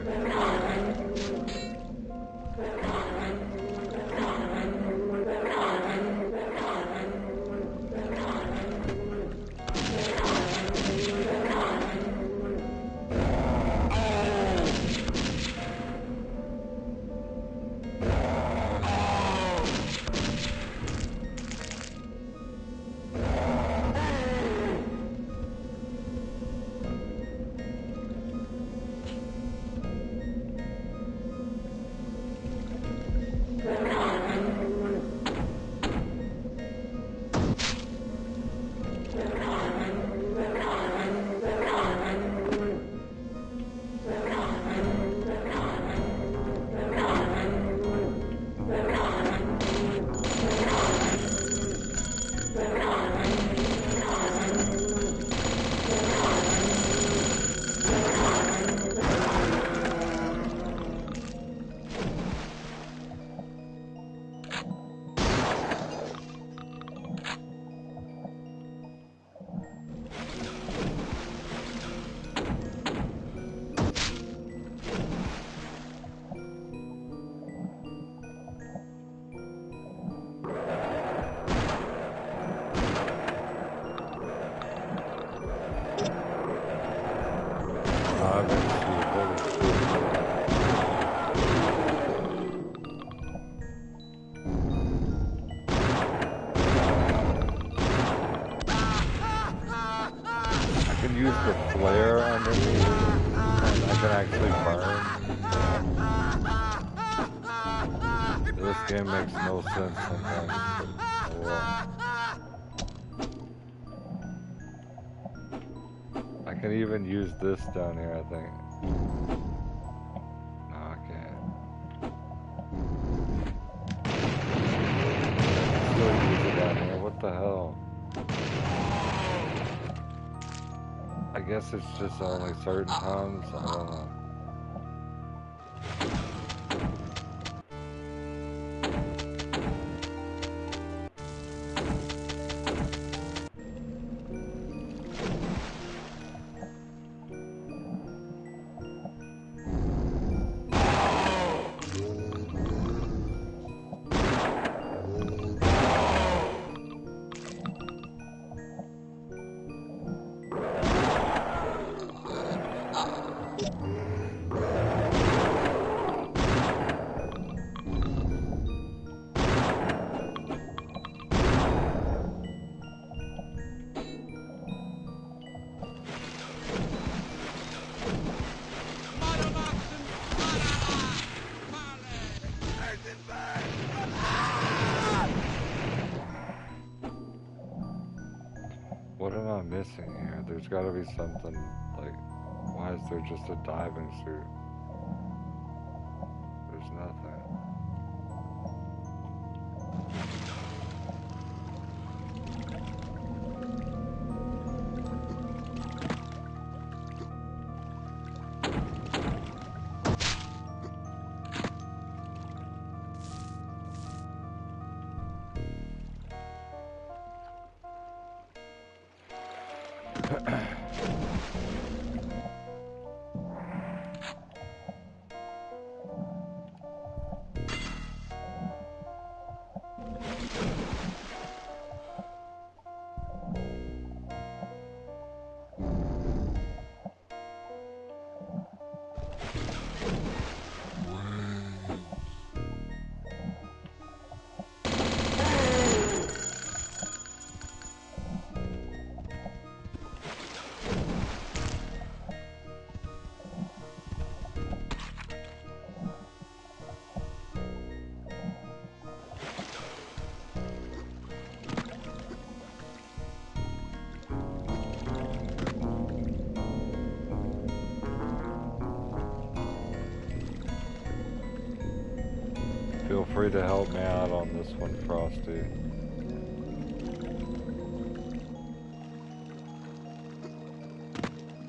diving suit. Holy shit. I can use the flare underneath, and I can actually burn. This game makes no sense sometimes, but oh well. I can even use this down here, I think. No, I can't. Still use it down here. What the hell? I guess it's just only certain times. I don't know. What am I missing here? There's gotta be something, like, why is there just a diving suit? There's nothing. Feel free to help me out on this one, Frosty.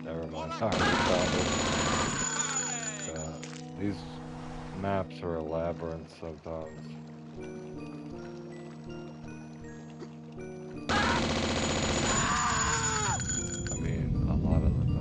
Never mind. I already found it. These maps are a labyrinth sometimes. I mean, a lot of the times.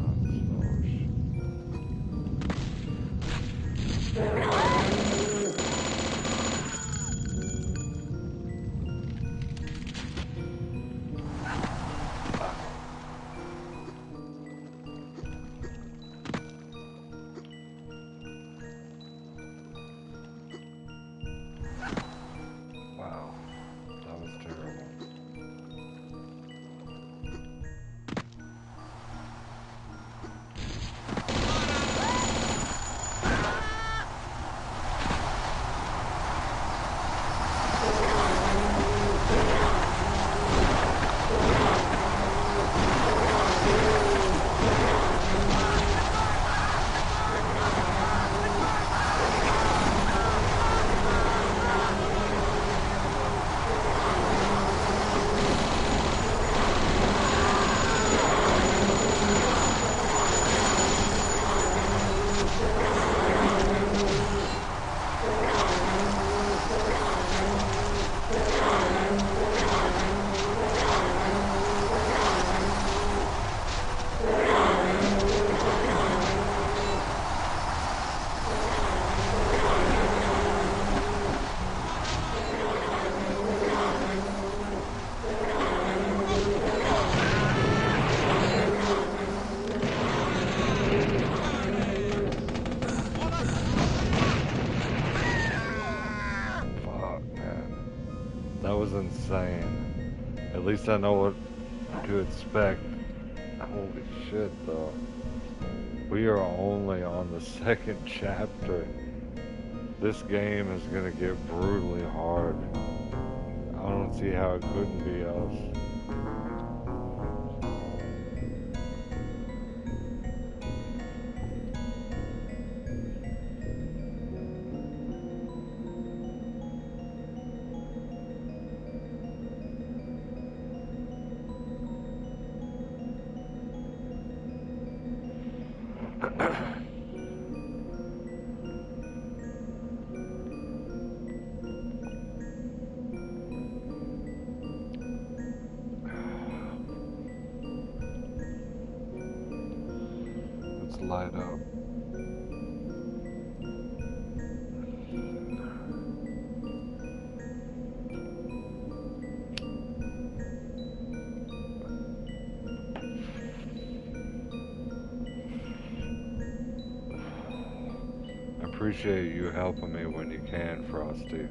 saying. At least I know what to expect. Holy shit, though. We are only on the second chapter. This game is gonna get brutally hard. I don't see how it couldn't be us. Let's light up. I appreciate you helping me when you can, Frosty.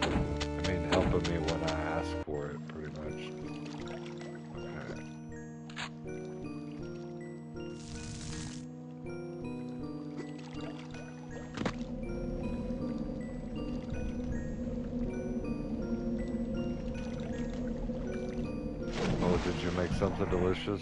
I mean, helping me when I ask for it, pretty much. Okay. Oh, did you make something delicious?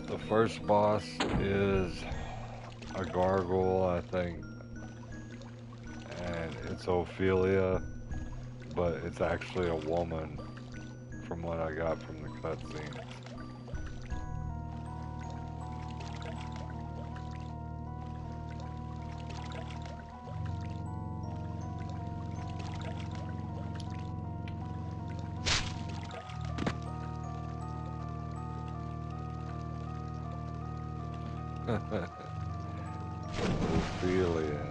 The first boss is a gargoyle, I think, and it's Ophelia, but it's actually a woman from what I got from the cutscenes. Ophelia,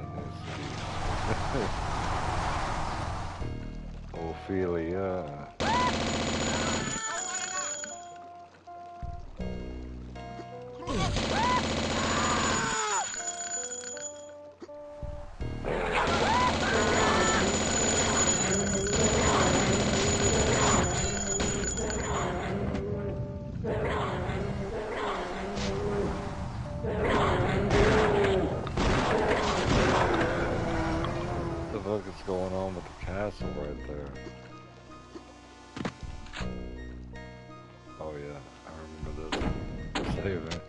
Ophelia. What the fuck is going on with the castle right there? Oh yeah, I remember this. Save it.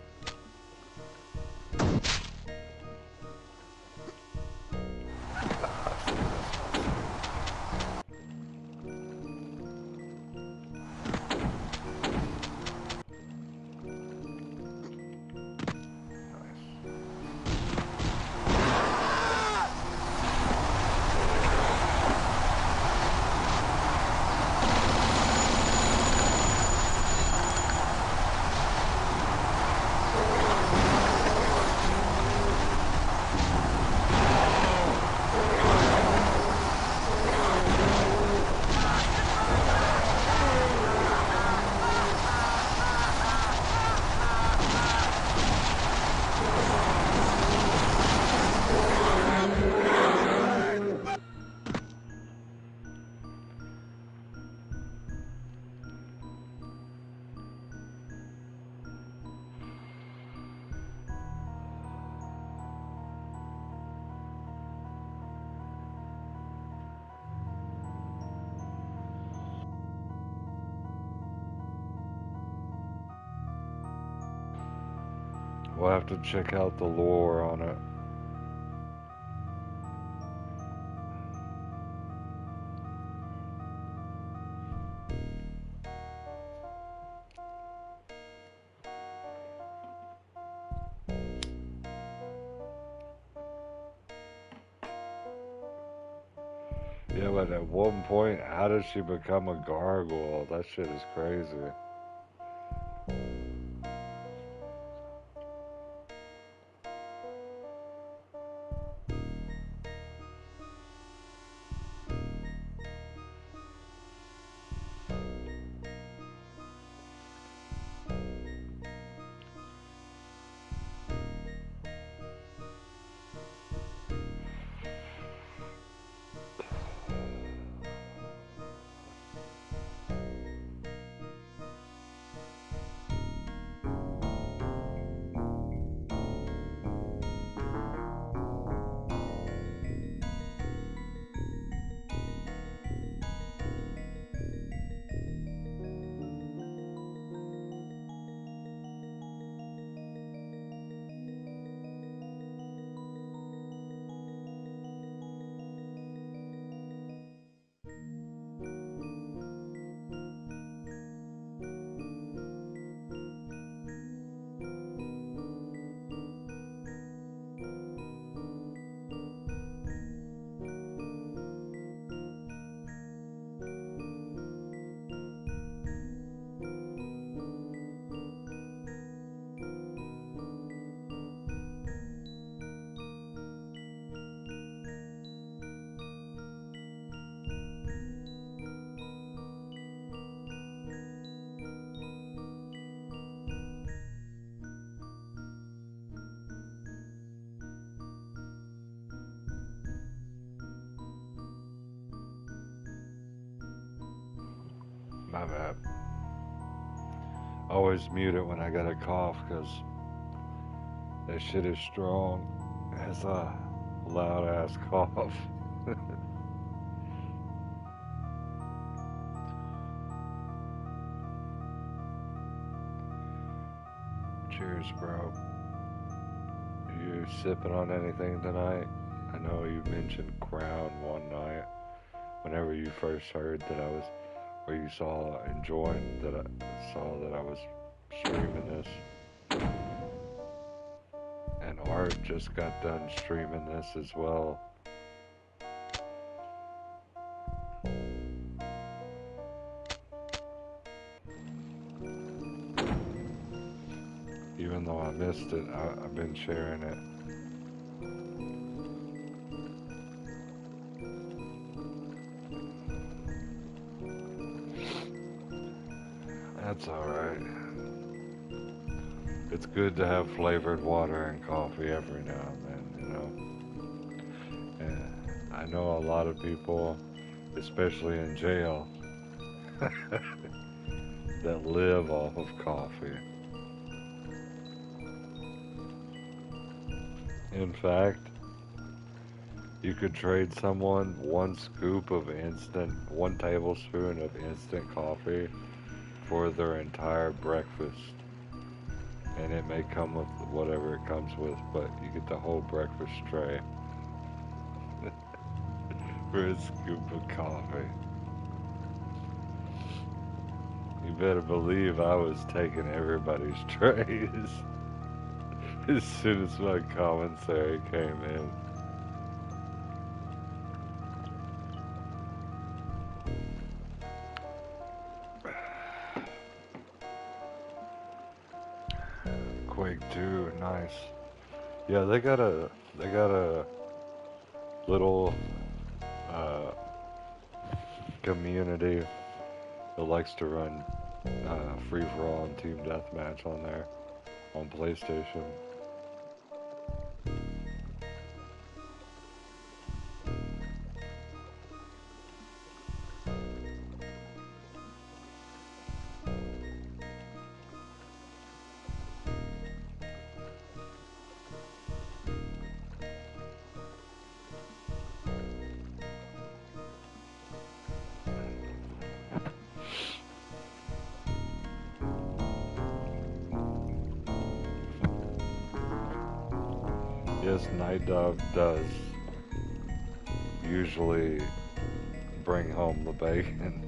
We'll have to check out the lore on it. Yeah, but at one point, how did she become a gargoyle? That shit is crazy. My bad. Always mute it when I got a cough, because that shit is strong. It's a loud ass cough. Cheers, bro. You sipping on anything tonight? I know you mentioned Crown one night. Whenever you first heard that I was, or you saw enjoying that I saw that I was streaming this, and Art just got done streaming this as well. Even though I missed it, I've been sharing it. That's alright. It's good to have flavored water and coffee every now and then, you know? And I know a lot of people, especially in jail, that live off of coffee. In fact, you could trade someone one tablespoon of instant coffee for their entire breakfast. And it may come with whatever it comes with, but you get the whole breakfast tray for a scoop of coffee. You better believe I was taking everybody's trays as soon as my commissary came in. Quake 2, nice. Yeah, they got a little community that likes to run free for all and team deathmatch on there on PlayStation. Yes, Night Dog does usually bring home the bacon.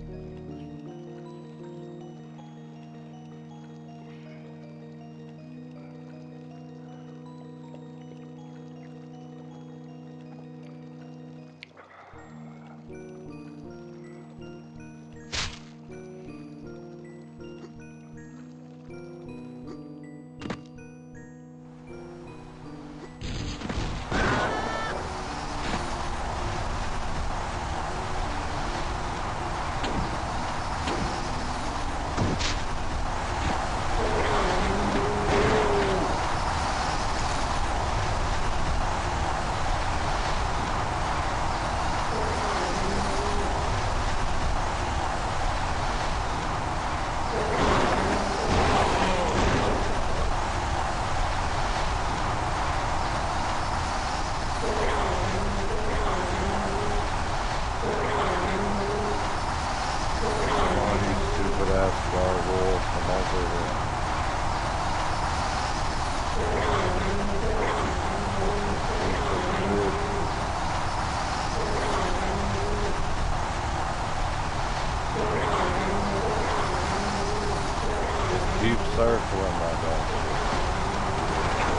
Keep circling, my dog.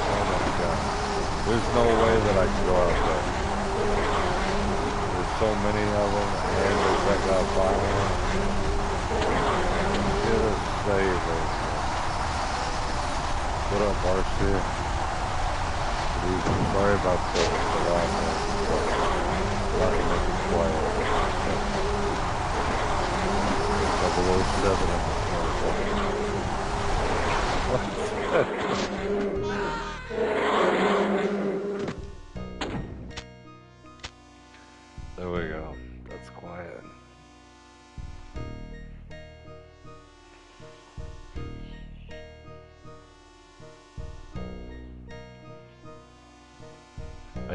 Oh my god. There's no way that I can go out there. There's so many of them, and there's that guy firing. Get a save right here. What up, RC? Dude, sorry about the loudness. About to make it quiet. 007 in this motherfucker. There we go. That's quiet.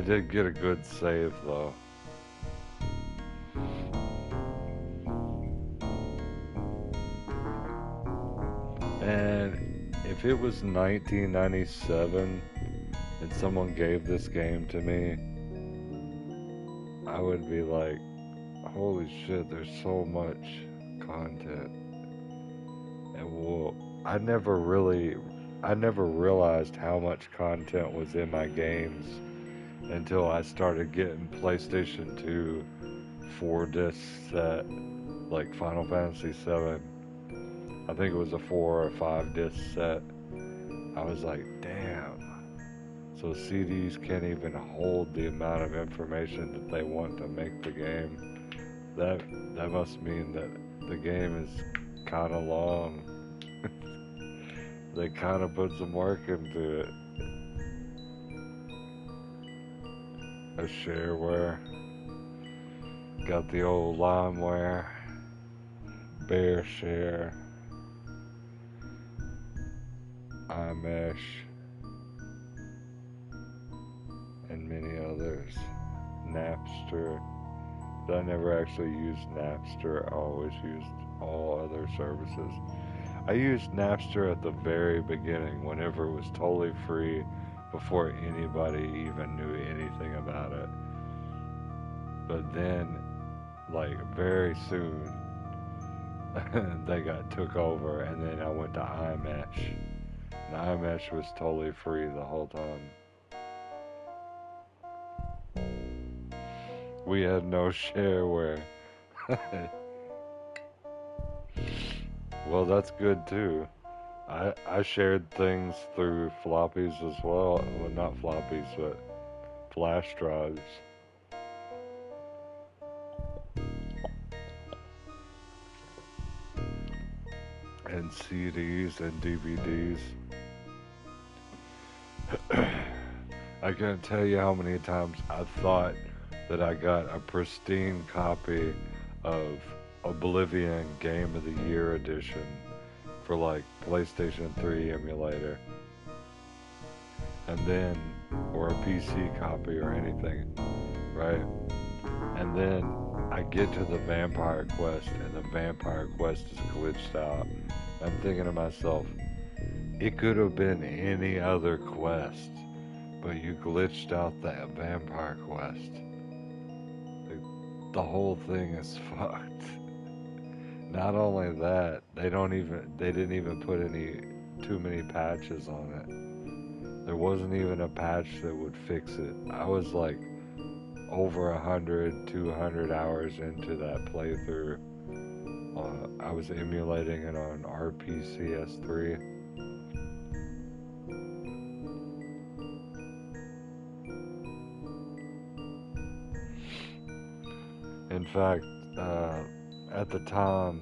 did get a good save though. And if it was 1997 and someone gave this game to me, I would be like, holy shit, there's so much content. And well, I never realized how much content was in my games until I started getting PlayStation 2 4 disc set, like Final Fantasy 7. I think it was a 4 or 5 disc set. I was like, damn. So CDs can't even hold the amount of information that they want to make the game. That must mean that the game is kind of long. They kind of put some work into it. A shareware. Got the old LimeWare, BearShare, iMesh, and many others. Napster. But I never actually used Napster. I always used all other services. I used Napster at the very beginning, whenever it was totally free, before anybody even knew anything about it. But then, like, very soon, they got took over, and then I went to iMesh. And iMesh was totally free the whole time. We had no shareware. Well, that's good too. I shared things through floppies as well. Well, not floppies, but flash drives. And CDs and DVDs. I can't tell you how many times I thought that I got a pristine copy of Oblivion Game of the Year edition for like PlayStation 3 emulator. And then, or a PC copy or anything, right? And then I get to the Vampire Quest and the Vampire Quest is glitched out. I'm thinking to myself, it could have been any other quest, but you glitched out that Vampire Quest. The whole thing is fucked. Not only that, they didn't even put too many patches on it. There wasn't even a patch that would fix it. I was like over 100, 200 hours into that playthrough. I was emulating it on RPCS3. In fact, at the time,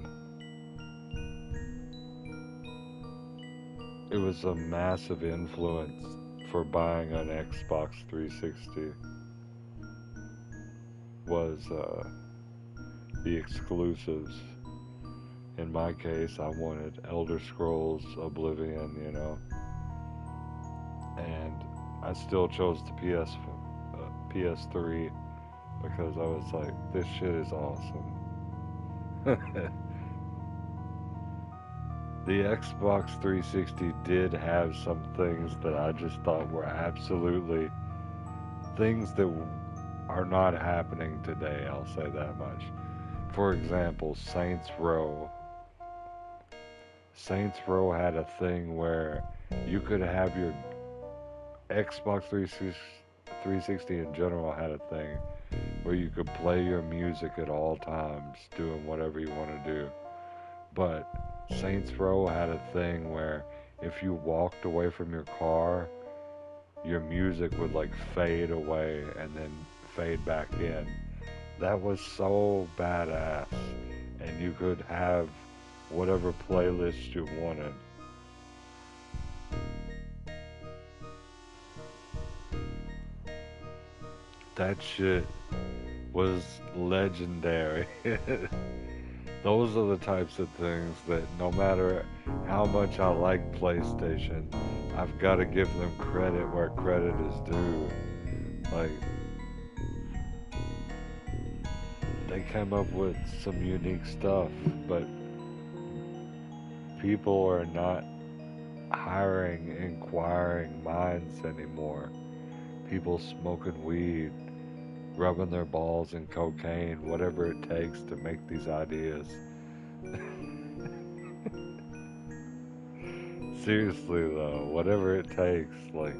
it was a massive influence for buying an Xbox 360 was the exclusives. In my case, I wanted Elder Scrolls, Oblivion, you know, and I still chose the PS3 because I was like, this shit is awesome. The Xbox 360 did have some things that I just thought were absolutely things that are not happening today, I'll say that much. For example, Saints Row. Saints Row had a thing where you could have your Xbox 360 in general had a thing where you could play your music at all times, doing whatever you want to do. But Saints Row had a thing where if you walked away from your car, your music would like fade away and then fade back in. That was so badass. And you could have whatever playlist you wanted. That shit was legendary. Those are the types of things that no matter how much I like PlayStation, I've got to give them credit where credit is due. Like, they came up with some unique stuff, but people are not hiring inquiring minds anymore. People smoking weed, rubbing their balls in cocaine, whatever it takes to make these ideas. Seriously though, whatever it takes, like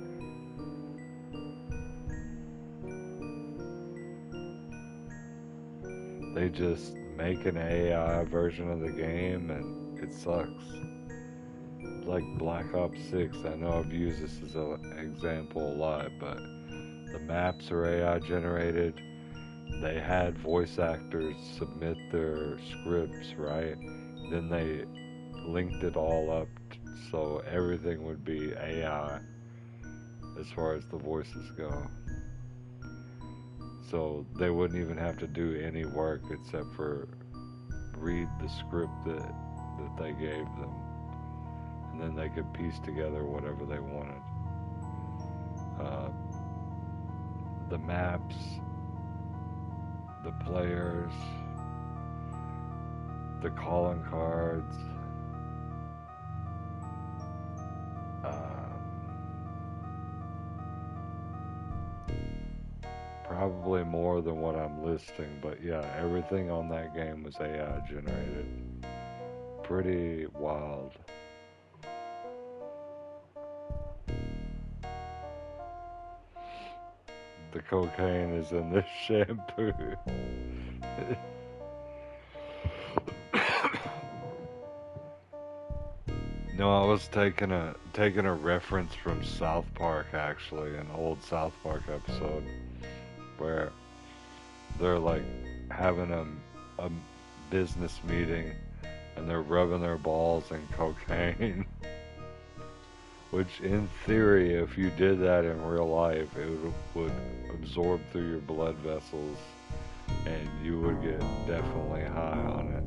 they just make an AI version of the game and it sucks. Like Black Ops 6, I know I've used this as an example a lot, but the maps are AI generated. They had voice actors submit their scripts, right? Then they linked it all up so everything would be AI as far as the voices go. So they wouldn't even have to do any work except for read the script that they gave them. And then they could piece together whatever they wanted. Uh, the maps, the players, the calling cards, probably more than what I'm listing, but yeah, everything on that game was AI generated. Pretty wild. The cocaine is in this shampoo. No, I was taking a reference from South Park, actually, an old South Park episode where they're like having a business meeting and they're rubbing their balls in cocaine. Which, in theory, if you did that in real life, it would absorb through your blood vessels and you would get definitely high on it.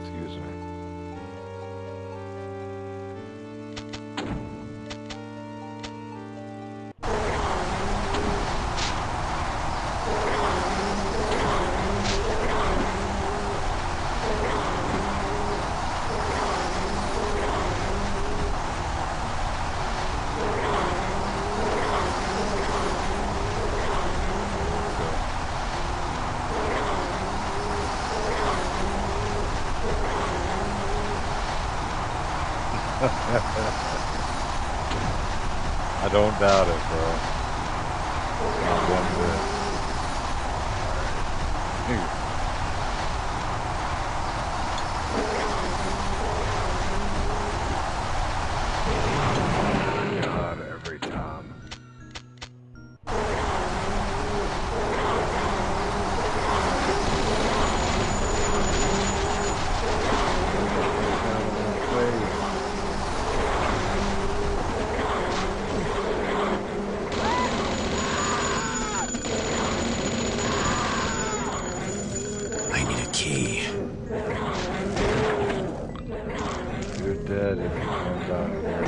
Excuse me. I don't doubt it, bro. Not one bit. God, every time. I need a key. You're dead if you come down here.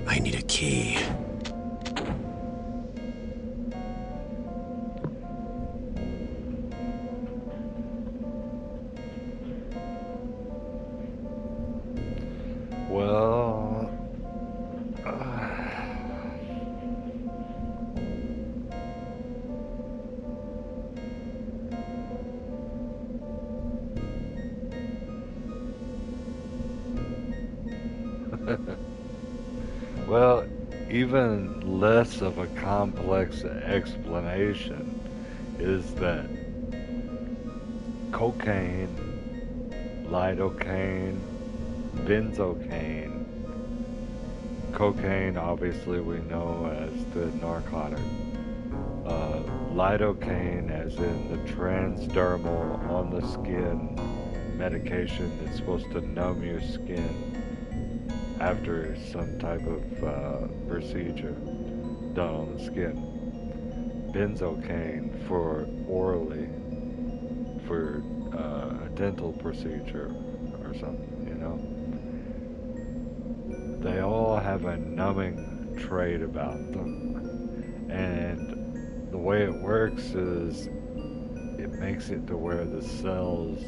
I need a key. even less of a complex explanation is that cocaine, lidocaine, benzocaine, cocaine obviously we know as the narcotic, lidocaine as in the transdermal on the skin medication that's supposed to numb your skin after some type of procedure done on the skin. Benzocaine for orally for a dental procedure or something, you know. They all have a numbing trait about them. And the way it works is it makes it to where the cells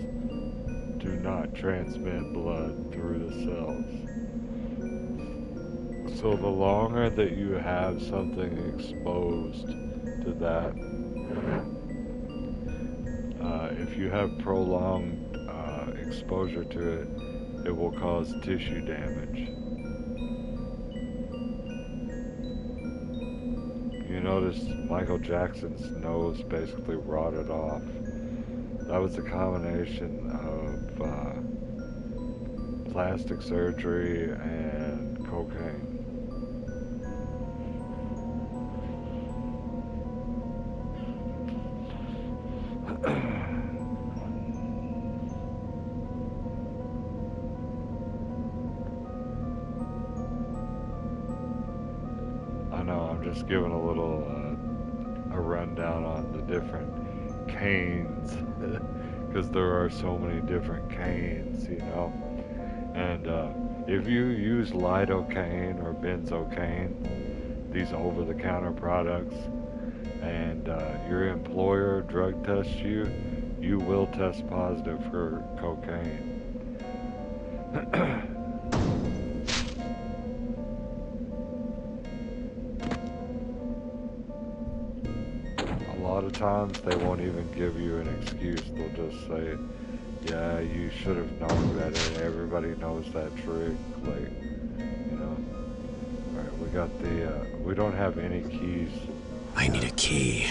do not transmit blood through the cells. So the longer that you have something exposed to that, if you have prolonged exposure to it, it will cause tissue damage. You notice Michael Jackson's nose basically rotted off. That was a combination of plastic surgery and cocaine. I know, I'm just giving a little a rundown on the different canes because there are so many different canes, you know. And if you use lidocaine or benzocaine, these over-the-counter products, and your employer drug tests you, you will test positive for cocaine. A lot of times they won't even give you an excuse. They'll just say, yeah, you should have known better. Everybody knows that trick. Like, you know. Alright, we got the, we don't have any keys. I need a key.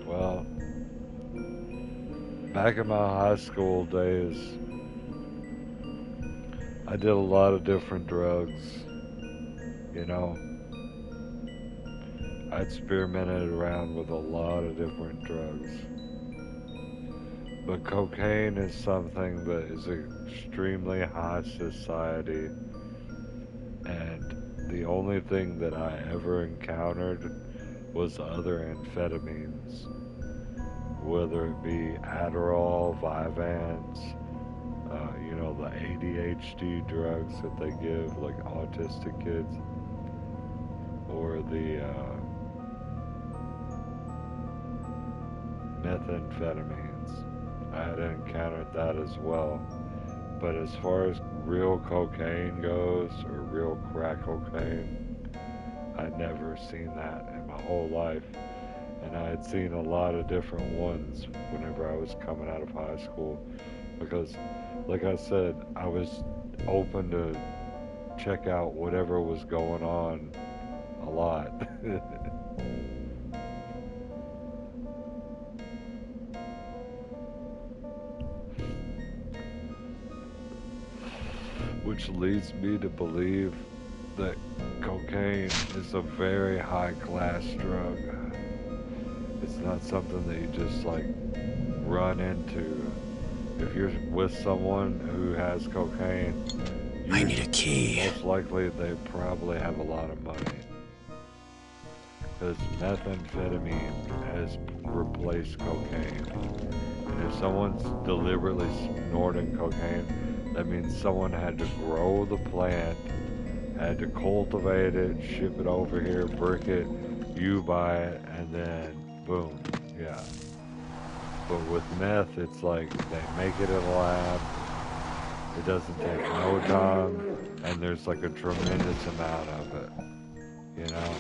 Well, back in my high school days, I did a lot of different drugs, you know. I experimented around with a lot of different drugs. But cocaine is something that is extremely high society, and the only thing that I ever encountered was other amphetamines, whether it be Adderall, Vyvanse, you know, the ADHD drugs that they give like autistic kids, or the methamphetamines. I had encountered that as well. But as far as real cocaine goes, or real crack cocaine, I'd never seen that in my whole life. And I had seen a lot of different ones whenever I was coming out of high school. Because, like I said, I was open to check out whatever was going on a lot. Which leads me to believe that cocaine is a very high class drug. It's not something that you just like run into if you're with someone who has cocaine, I need a key. most likely they probably have a lot of money. Because methamphetamine has replaced cocaine. And if someone's deliberately snorting cocaine, that means someone had to grow the plant, had to cultivate it, ship it over here, brick it, you buy it, and then boom, yeah. But with meth, it's like they make it in a lab, it doesn't take no time, and there's like a tremendous amount of it, you know?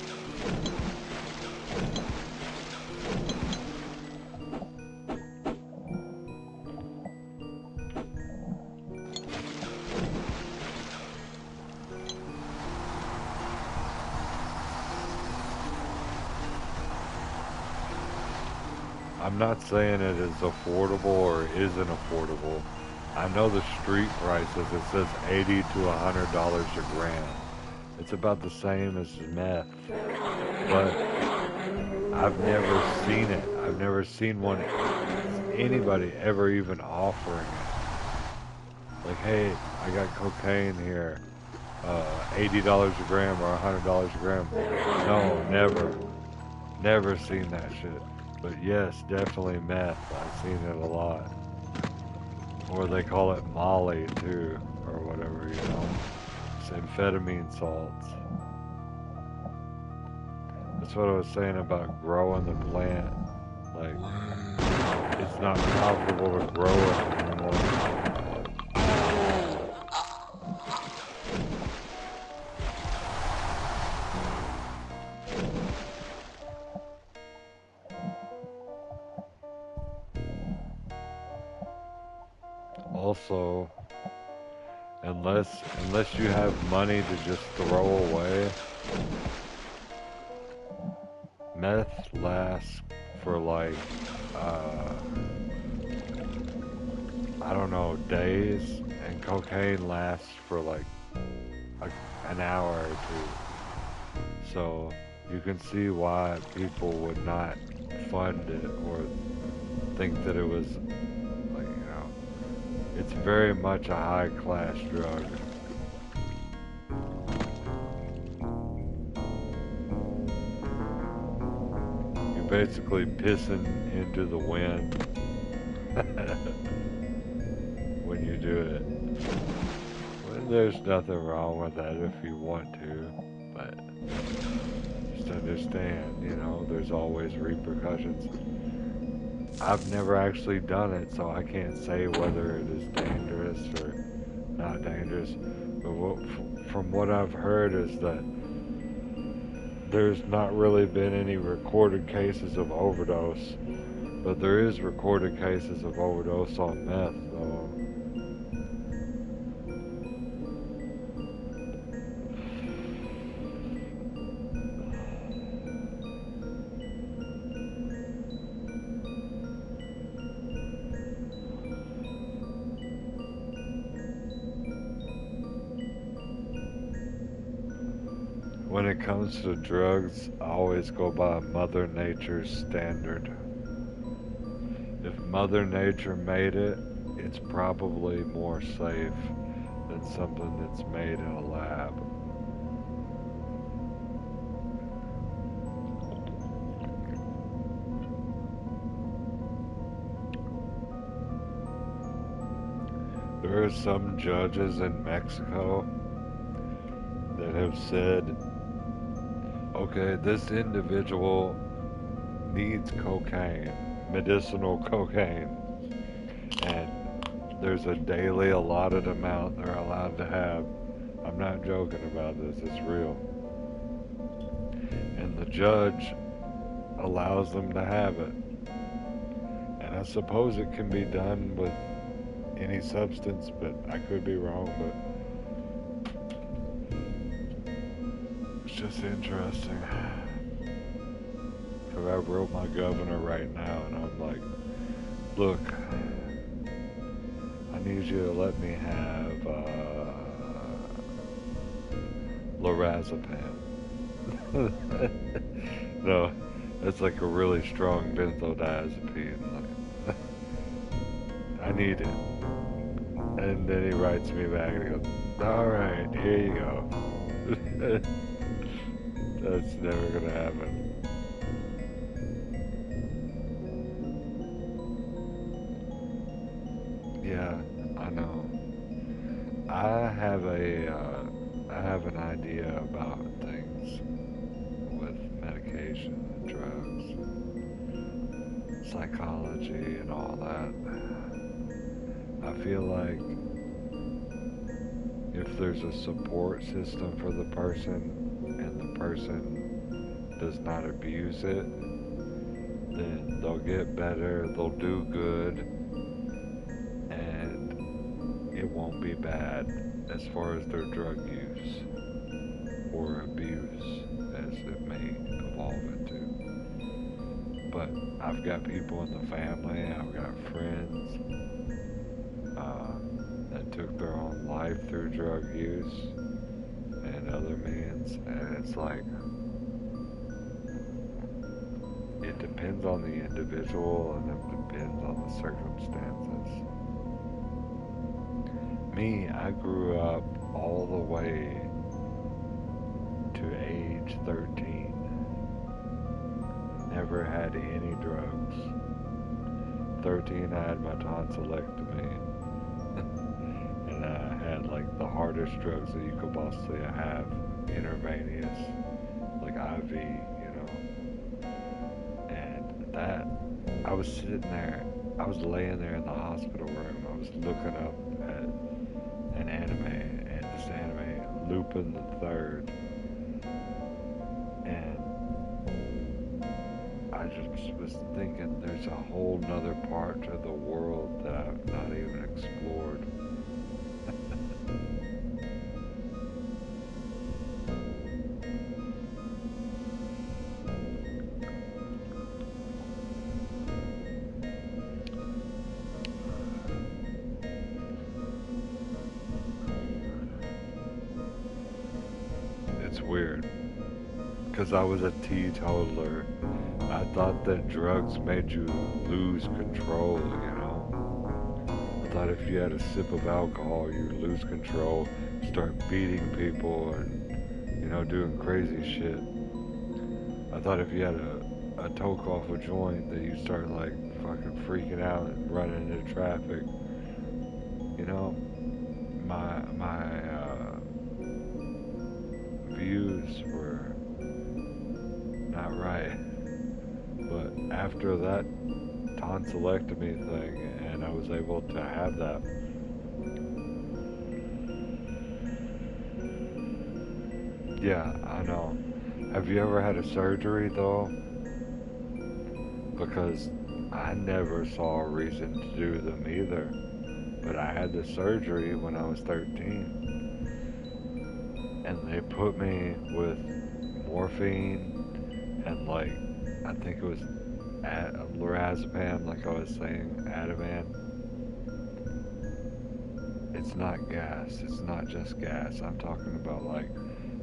I'm not saying it is affordable or isn't affordable. I know the street prices, it says $80 to $100 a gram. It's about the same as meth. But I've never seen it. I've never seen anybody ever even offering it. Like, hey, I got cocaine here. $80 a gram or $100 a gram. No, never. Never seen that shit. But yes, definitely meth. I've seen it a lot. Or they call it Molly too, or whatever, you know. It's amphetamine salts. That's what I was saying about growing the plant. Like, it's not profitable to grow it anymore. Also, unless you have money to just throw away, meth lasts for like I don't know, days, and cocaine lasts for like an hour or two. So you can see why people would not fund it or think that it was like, you know, it's very much a high class drug. You're basically pissing into the wind when you do it. Well, there's nothing wrong with that if you want to, but just understand, you know, there's always repercussions. I've never actually done it, so I can't say whether it is dangerous or not dangerous. But from what I've heard is that there's not really been any recorded cases of overdose, but there is recorded cases of overdose on meth, though. When it comes to drugs, I always go by Mother Nature's standard. If Mother Nature made it, it's probably more safe than something that's made in a lab. There are some judges in Mexico that have said, okay, this individual needs cocaine, medicinal cocaine, and there's a daily allotted amount they're allowed to have. I'm not joking about this, it's real. And the judge allows them to have it. And I suppose it can be done with any substance, but I could be wrong, but it's just interesting. Because I wrote my governor right now, and I'm like, look, I need you to let me have lorazepam. No, it's like a really strong benzodiazepine. I I need it. And then he writes me back and he goes, all right, here you go. That's never gonna happen. Yeah, I know. I have an idea about things with medication and drugs, psychology and all that. I feel like if there's a support system for the person and the person does not abuse it, then they'll get better, they'll do good, and it won't be bad as far as their drug use or abuse as it may evolve into. But I've got people in the family, I've got friends that took their own life through drug use and other means, and it's like it depends on the individual and it depends on the circumstances. Me, I grew up all the way to age 13. Never had any drugs. 13, I had my tonsillectomy. And I had like the hardest drugs that you could possibly have, intravenous, like IV, you know. And that, I was sitting there, I was laying there in the hospital room, I was looking up at an anime, and this anime, Lupin the Third, and I just was thinking there's a whole nother part to the world that I've not even explored. It's weird, because I was a teetotaler. I thought that drugs made you lose control, you know? I thought if you had a sip of alcohol, you lose control, start beating people and, you know, doing crazy shit. I thought if you had a toke off a joint that you start like fucking freaking out and running into traffic. You know, my views were not right. But after that tonsillectomy thing, and I was able to have that, yeah, I know. Have you ever had a surgery though? Because I never saw a reason to do them either. But I had the surgery when I was 13. And they put me with morphine and like, I think it was lorazepam, like I was saying, Ativan. It's not gas. It's not just gas. I'm talking about like,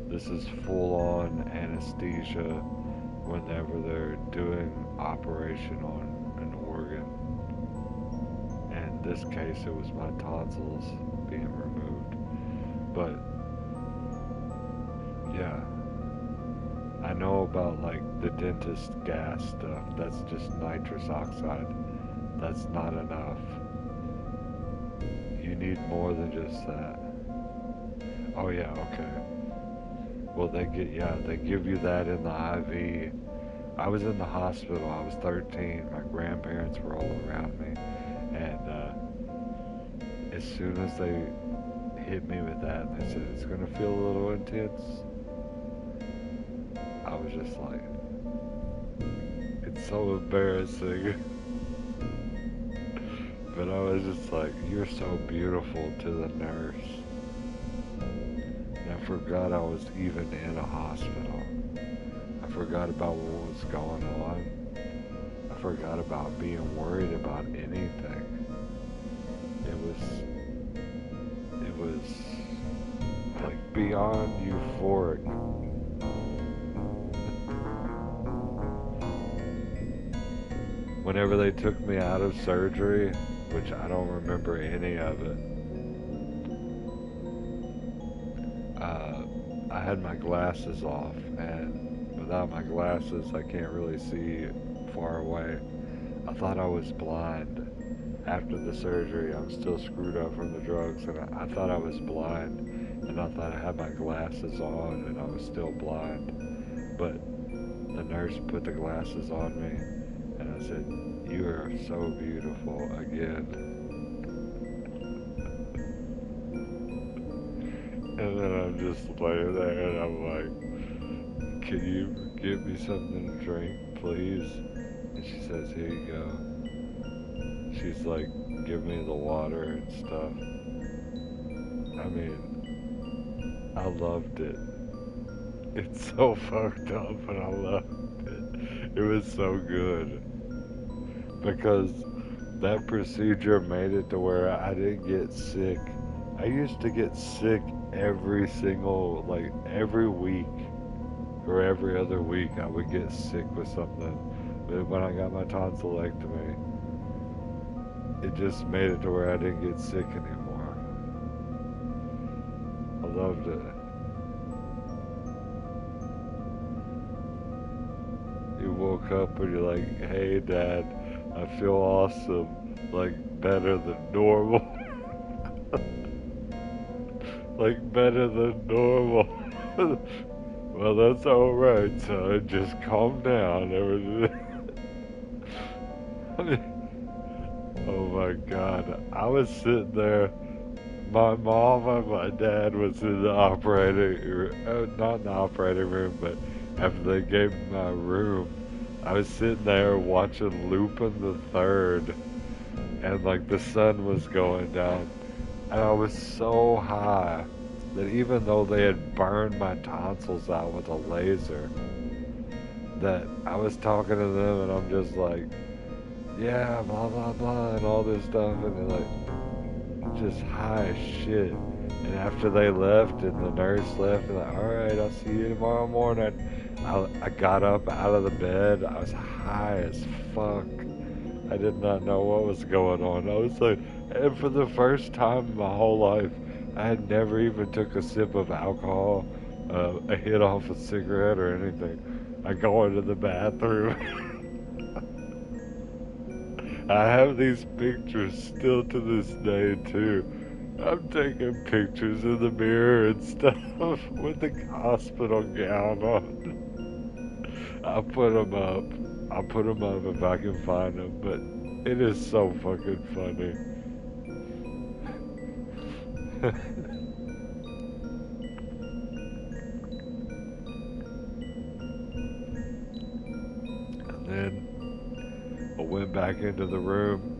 this is full-on anesthesia whenever they're doing operation on an organ. In this case, it was my tonsils being removed. But yeah, I know about like the dentist gas stuff. That's just nitrous oxide. That's not enough. You need more than just that. Oh yeah, okay. Well, they give you that in the IV. I was in the hospital. I was 13. My grandparents were all around me, and as soon as they hit me with that, they said it's gonna feel a little intense. I was just like, it's so embarrassing. But I was just like, you're so beautiful to the nurse. And I forgot I was even in a hospital. I forgot about what was going on. I forgot about being worried about anything. It was like beyond euphoric. Whenever they took me out of surgery, which I don't remember any of it. I had my glasses off, and without my glasses, I can't really see far away. I thought I was blind. After the surgery, I'm still screwed up from the drugs, and I thought I was blind, and I thought I had my glasses on, and I was still blind. But the nurse put the glasses on me, and I said, "You are so beautiful again." And then I'm just laying there, and I'm like, "Can you give me something to drink, please?" And she says, "Here you go." She's like, "Give me the water and stuff." I mean, I loved it. It's so fucked up, but I loved it. It was so good. Because that procedure made it to where I didn't get sick. I used to get sick every single, like every week or every other week, I would get sick with something. But when I got my tonsillectomy, it just made it to where I didn't get sick anymore. I loved it. You woke up and you're like, "Hey, Dad, I feel awesome. Like, better than normal." Like, better than normal. Well, that's alright, son. Just calm down. Oh my God. I was sitting there. My mom and my dad was in the operating room, not in the operating room, but after they gave me my room, I was sitting there watching Lupin the Third, and like the sun was going down, and I was so high that even though they had burned my tonsils out with a laser, that I was talking to them, and I'm just like, "Yeah, blah blah blah," and all this stuff, and they're like, just high as shit. And after they left and the nurse left, they're like, "Alright, I'll see you tomorrow morning." I got up out of the bed. I was high as fuck. I did not know what was going on. I was like, and for the first time in my whole life, I had never even took a sip of alcohol, a hit off a cigarette or anything. I go into the bathroom. I have these pictures still to this day too. I'm taking pictures in the mirror and stuff with the hospital gown on. I'll put them up. I'll put them up if I can find them, but it is so fucking funny. And then I went back into the room.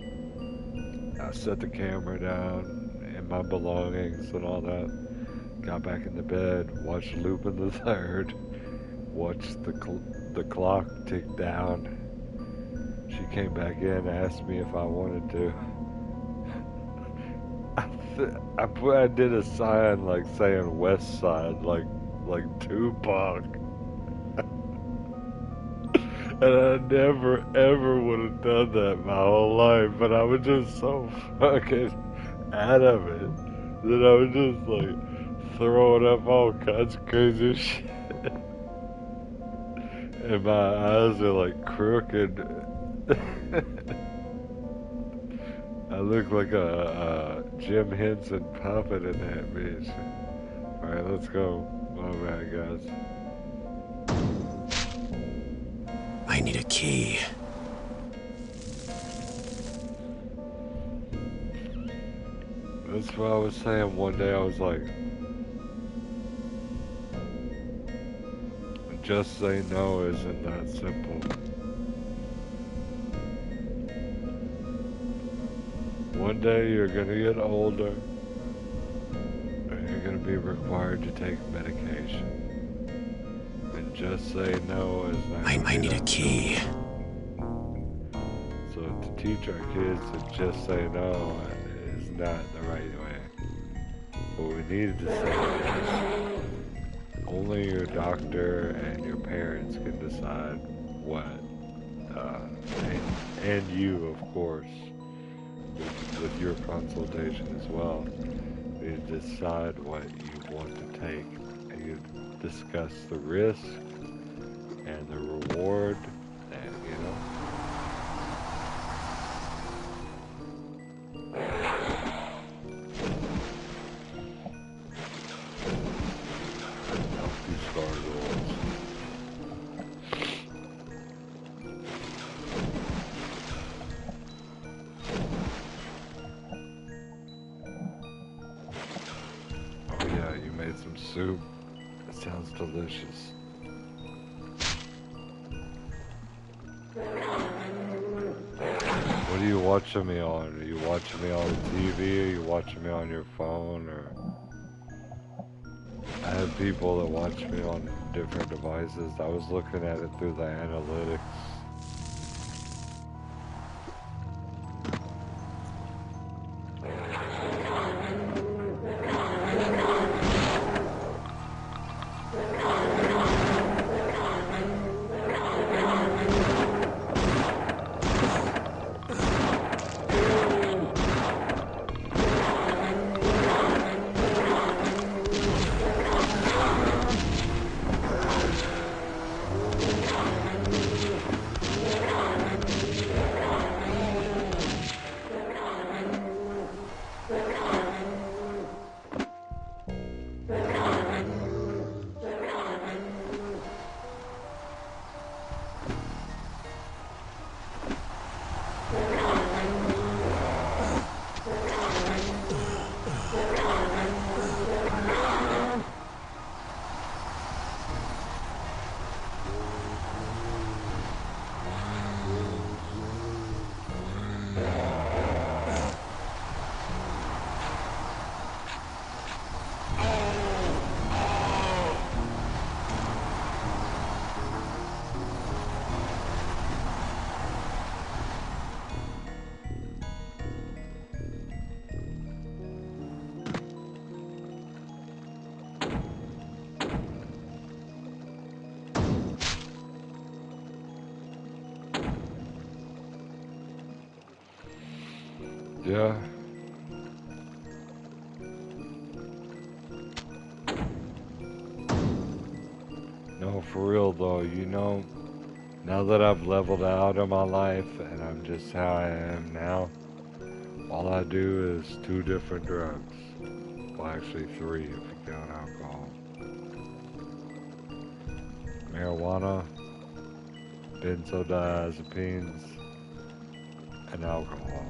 I set the camera down and my belongings and all that. Got back in the bed, watched Lupin the Third, watched the clock tick down. She came back in, asked me if I wanted to. I did a sign like saying West Side, like Tupac. And I never ever would have done that my whole life, but I was just so fucking adamant that I was just like throwing up all kinds of crazy shit. And my eyes are like crooked. I look like a Jim Henson puppet in that bitch. Alright, let's go. My bad, guys. I need a key. That's what I was saying one day. I was like, just say no isn't that simple. One day you're gonna get older and you're gonna be required to take medication. And just say no is not. I need a key. So to teach our kids to just say no is not the right way. What we needed to say is only your doctor and your parents can decide what, and you, of course, with your consultation as well. You decide what you want to take, and you discuss the risk and the reward, and help these gargoyles. Oh yeah, you made some soup. That sounds delicious. What are you watching me on? Are you watching me on TV? Are you watching me on your phone? Or I have people that watch me on different devices. I was looking at it through the analytics. Yeah. No, for real though, now that I've leveled out in my life and I'm just how I am now, all I do is 2 different drugs. Well, actually 3 if you count alcohol. Marijuana, benzodiazepines, and alcohol.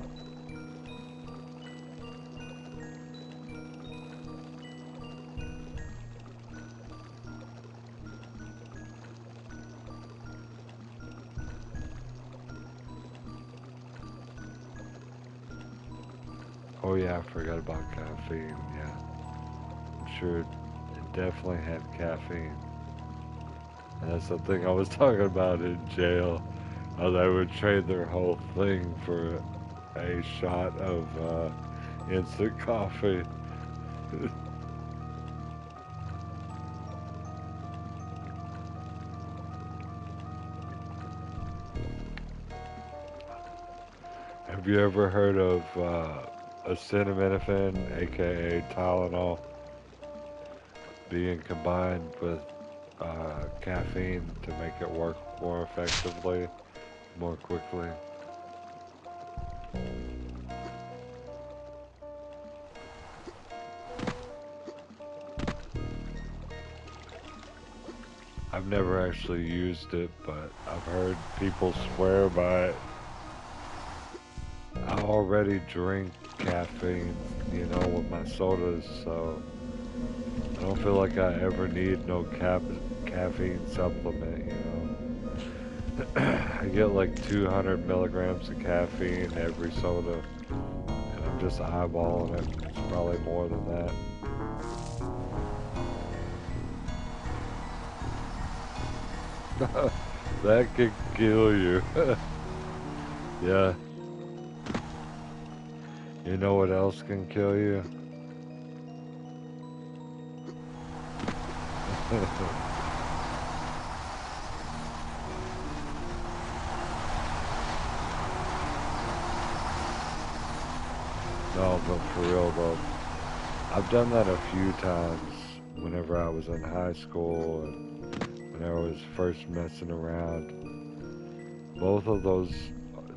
Oh yeah, I forgot about caffeine, yeah. I'm sure it definitely had caffeine. And that's the thing I was talking about in jail. How they would trade their whole thing for a shot of instant coffee. Have you ever heard of acetaminophen, aka Tylenol, being combined with caffeine to make it work more effectively, more quickly? I've never actually used it, but I've heard people swear by it. I already drink caffeine, with my sodas, so I don't feel like I ever need no caffeine supplement. I get like 200 milligrams of caffeine every soda, and I'm just eyeballing it. It's probably more than that. That could kill you. Yeah. You know what else can kill you? but for real though, I've done that a few times whenever I was in high school and when I was first messing around. Both of those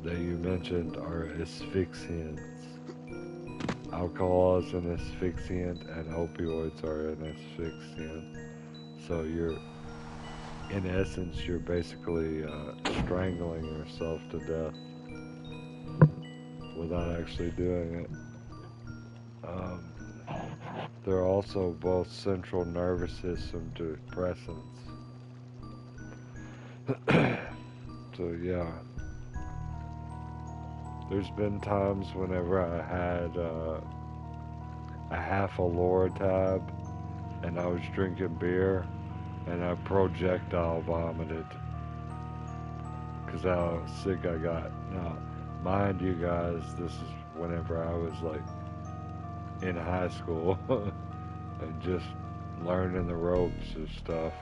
that you mentioned are asphyxiants. Alcohol is an asphyxiant and opioids are an asphyxiant. So in essence, you're basically strangling yourself to death without actually doing it. Um, they're also both central nervous system depressants. So yeah, there's been times whenever I had a half a Lortab and I was drinking beer and I projectile vomited because how sick I got. Now, mind you guys, this is whenever I was like in high school and just learning the ropes and stuff.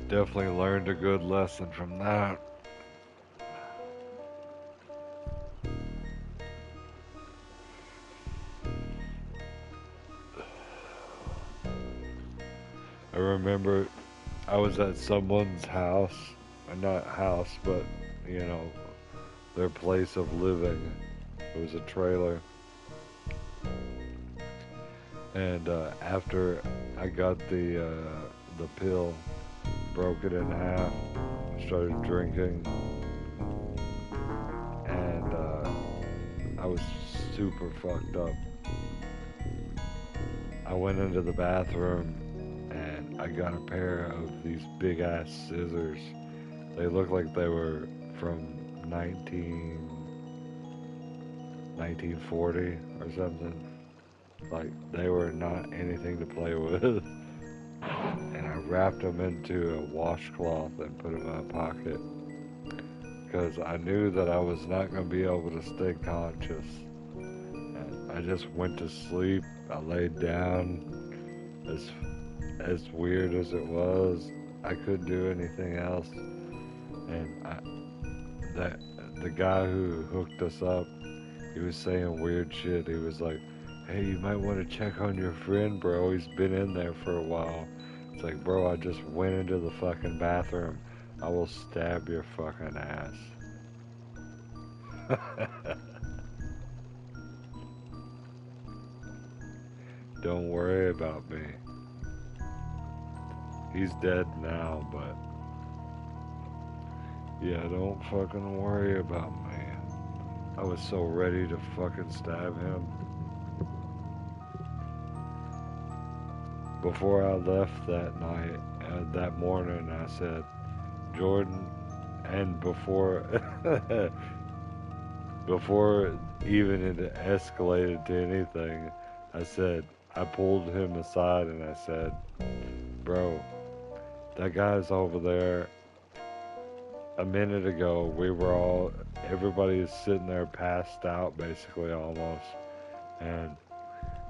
Definitely learned a good lesson from that. I remember I was at someone's house, not house, but you know, their place of living. It was a trailer, and after I got the pill, broke it in half, started drinking, and I was super fucked up. I went into the bathroom and I got a pair of these big ass scissors. They looked like they were from 1940 or something. Like they were not anything to play with. And I wrapped them into a washcloth and put them in my pocket because I knew that I was not going to be able to stay conscious. And I just went to sleep. I laid down. As weird as it was, I couldn't do anything else. And the guy who hooked us up, he was saying weird shit. He was like, "Hey, you might want to check on your friend, bro. He's been in there for a while." It's like, bro, I just went into the fucking bathroom. I will stab your fucking ass. Don't worry about me. He's dead now, but yeah, don't fucking worry about me. I was so ready to fucking stab him. Before I left that night, that morning, I said, Jordan, and before before even it escalated to anything, I said, I pulled him aside and I said, bro, that guy's over there. A minute ago, everybody is sitting there passed out basically almost. And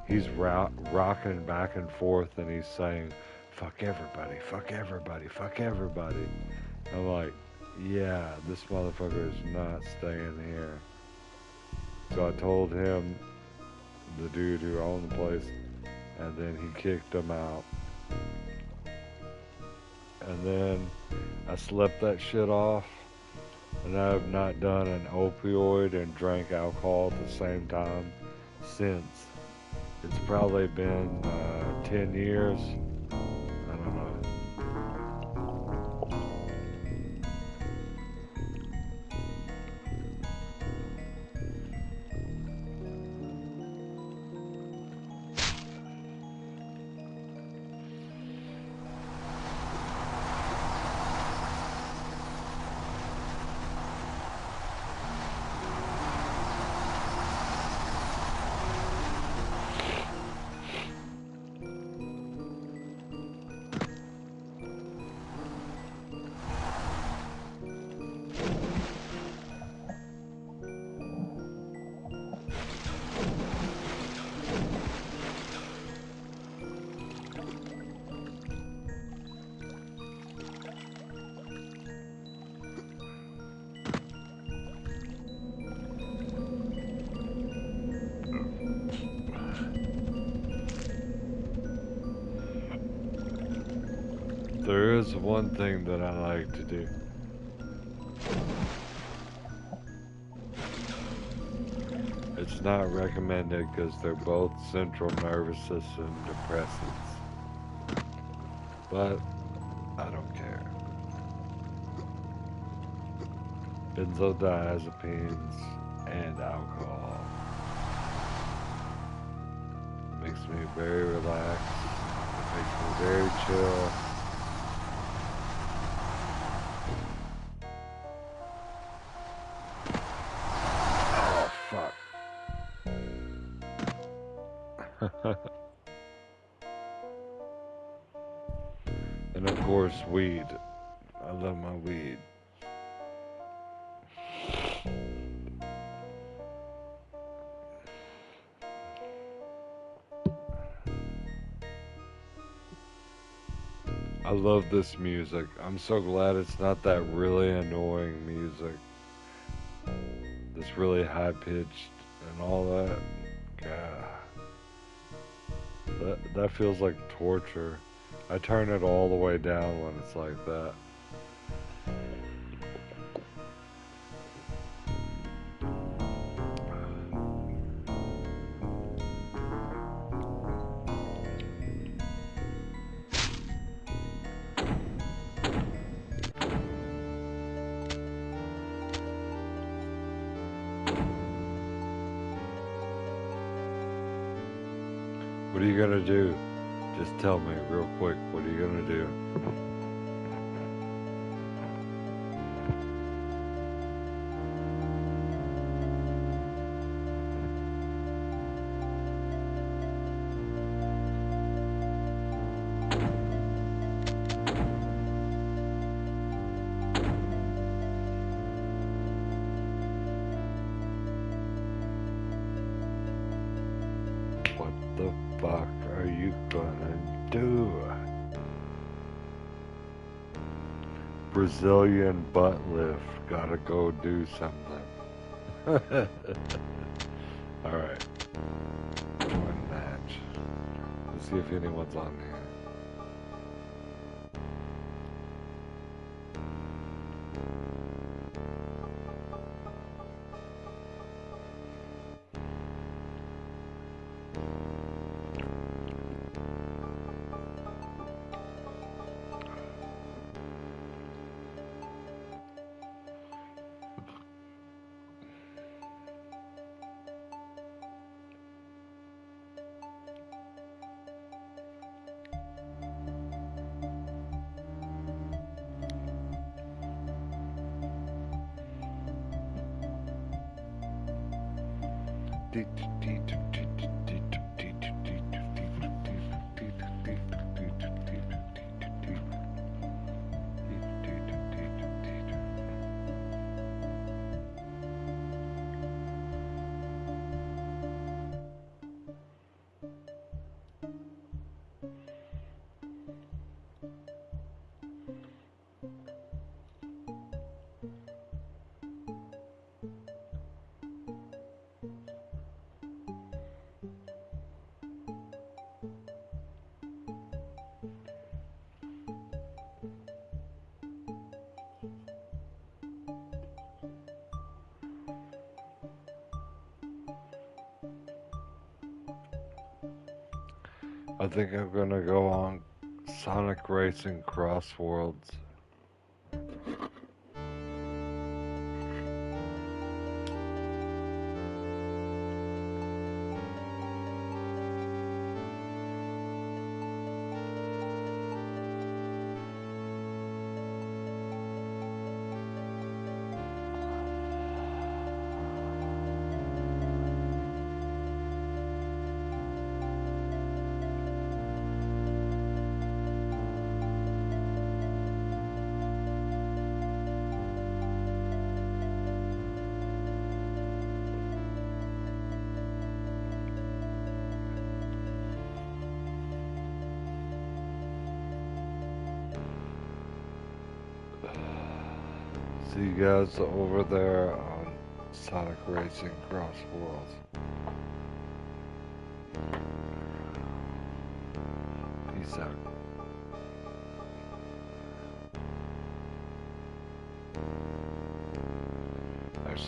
he's rocking back and forth and he's saying, fuck everybody, fuck everybody, fuck everybody. I'm like, yeah, this motherfucker is not staying here. So I told him, the dude who owned the place, and then he kicked him out. And then I slept that shit off, and I have not done an opioid and drank alcohol at the same time since. It's probably been 10 years. I don't know. There is one thing that I like to do. It's not recommended because they're both central nervous system depressants. But I don't care. Benzodiazepines and alcohol makes me very relaxed. It makes me very chill. Oh, fuck. And of course, weed. I love my weed. I love this music. I'm so glad it's not that really annoying music. This really high pitched and all that. God. That feels like torture. I turn it all the way down when it's like that. What are you gonna do? Just tell me real quick, what are you gonna do? What the fuck are you gonna do? Brazilian butt lift. Gotta go do something. Alright. Join match. Let's see if anyone's on here. I think I'm gonna go on Sonic Racing Cross Worlds. See you guys over there on Sonic Racing Cross Worlds. Peace out.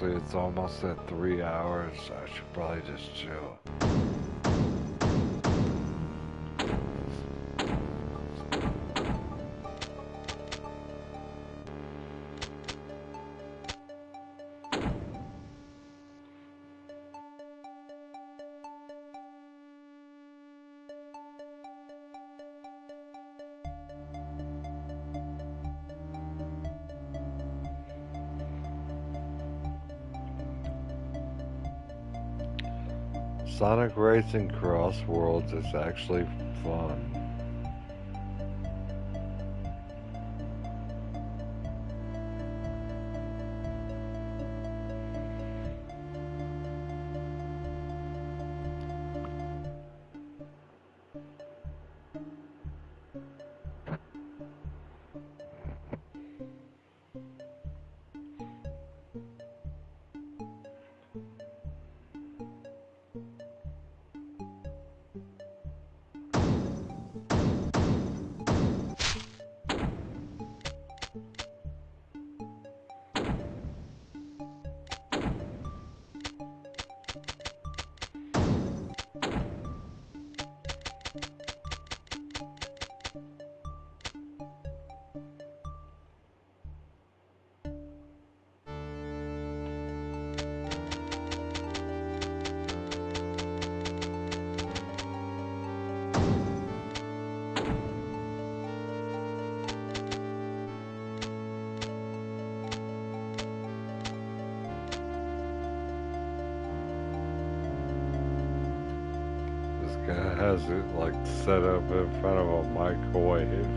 Actually, it's almost at 3 hours. I should probably just chill. Sonic Racing Cross Worlds is actually fun. This guy has it like set up in front of a microwave.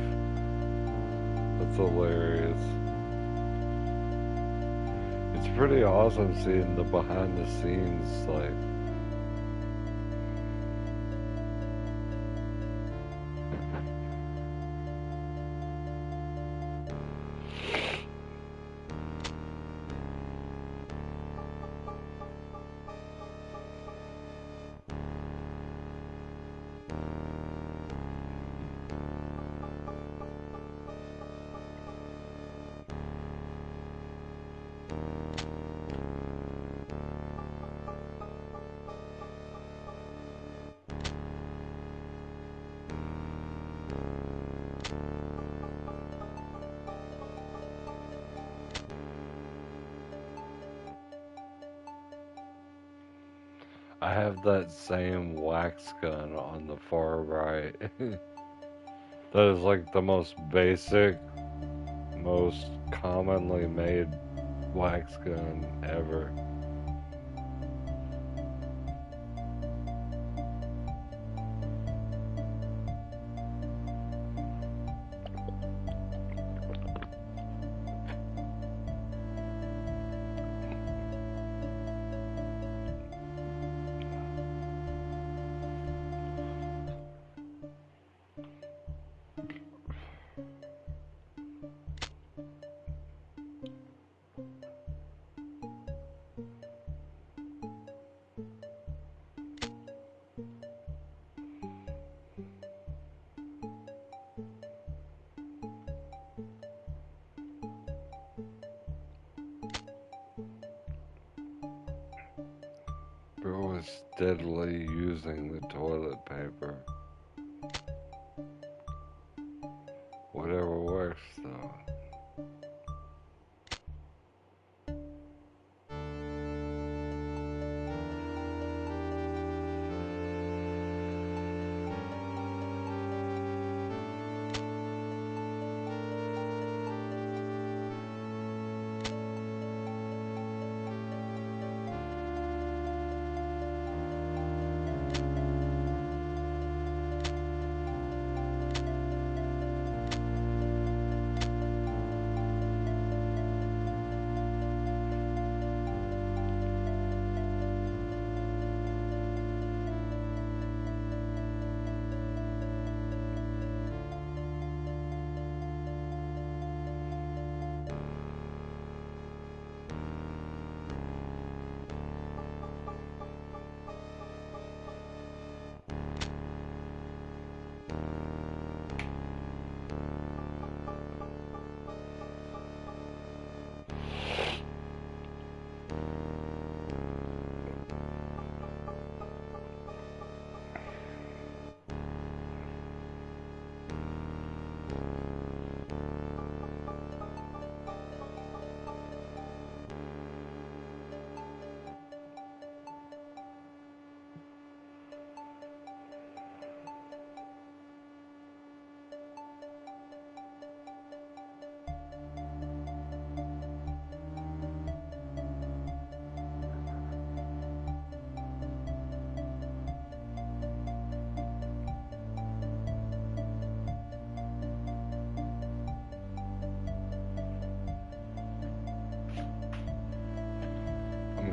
That's hilarious. It's pretty awesome seeing the behind the scenes, like. I have that same wax gun on the far right. That is like the most basic, most commonly made wax gun ever. Bro is steadily using the toilet paper. Whatever works, though.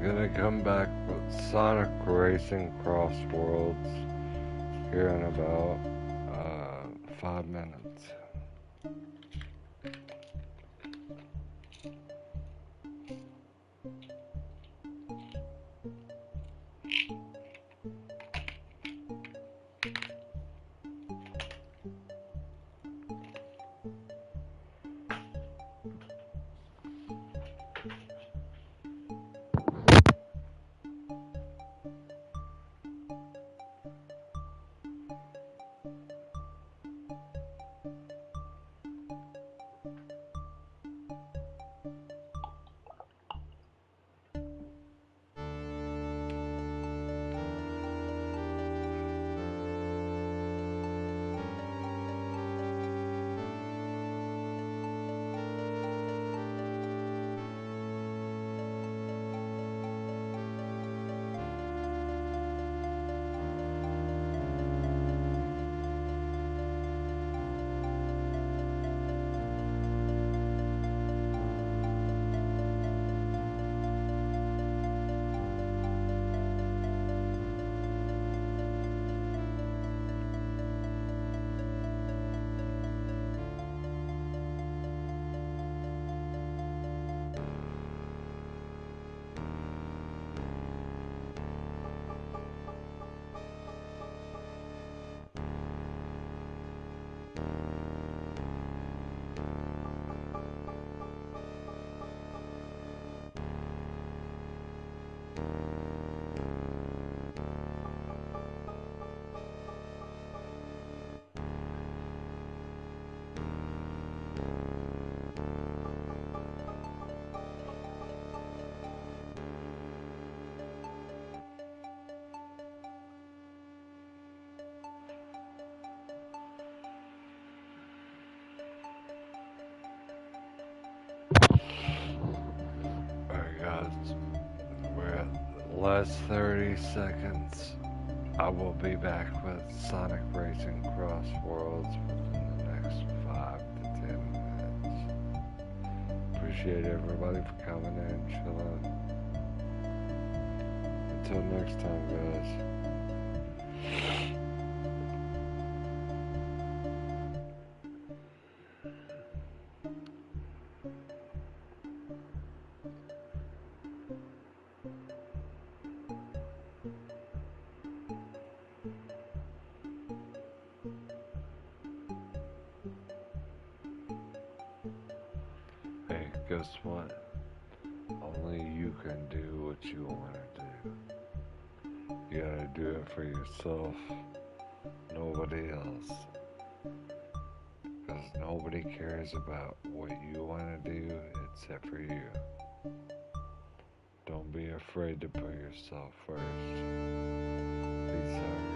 gonna come back with Sonic Racing Cross Worlds here in about 5 minutes. Alright guys, we're at the last 30 seconds. I will be back with Sonic Racing Cross Worlds within the next 5 to 10 minutes. Appreciate everybody for coming in, chilling. Until next time, guys. Hey, guess what? Only you can do what you want to do. You gotta do it for yourself, nobody else. Because nobody cares about what you want to do except for you. Don't be afraid to put yourself first. Peace out.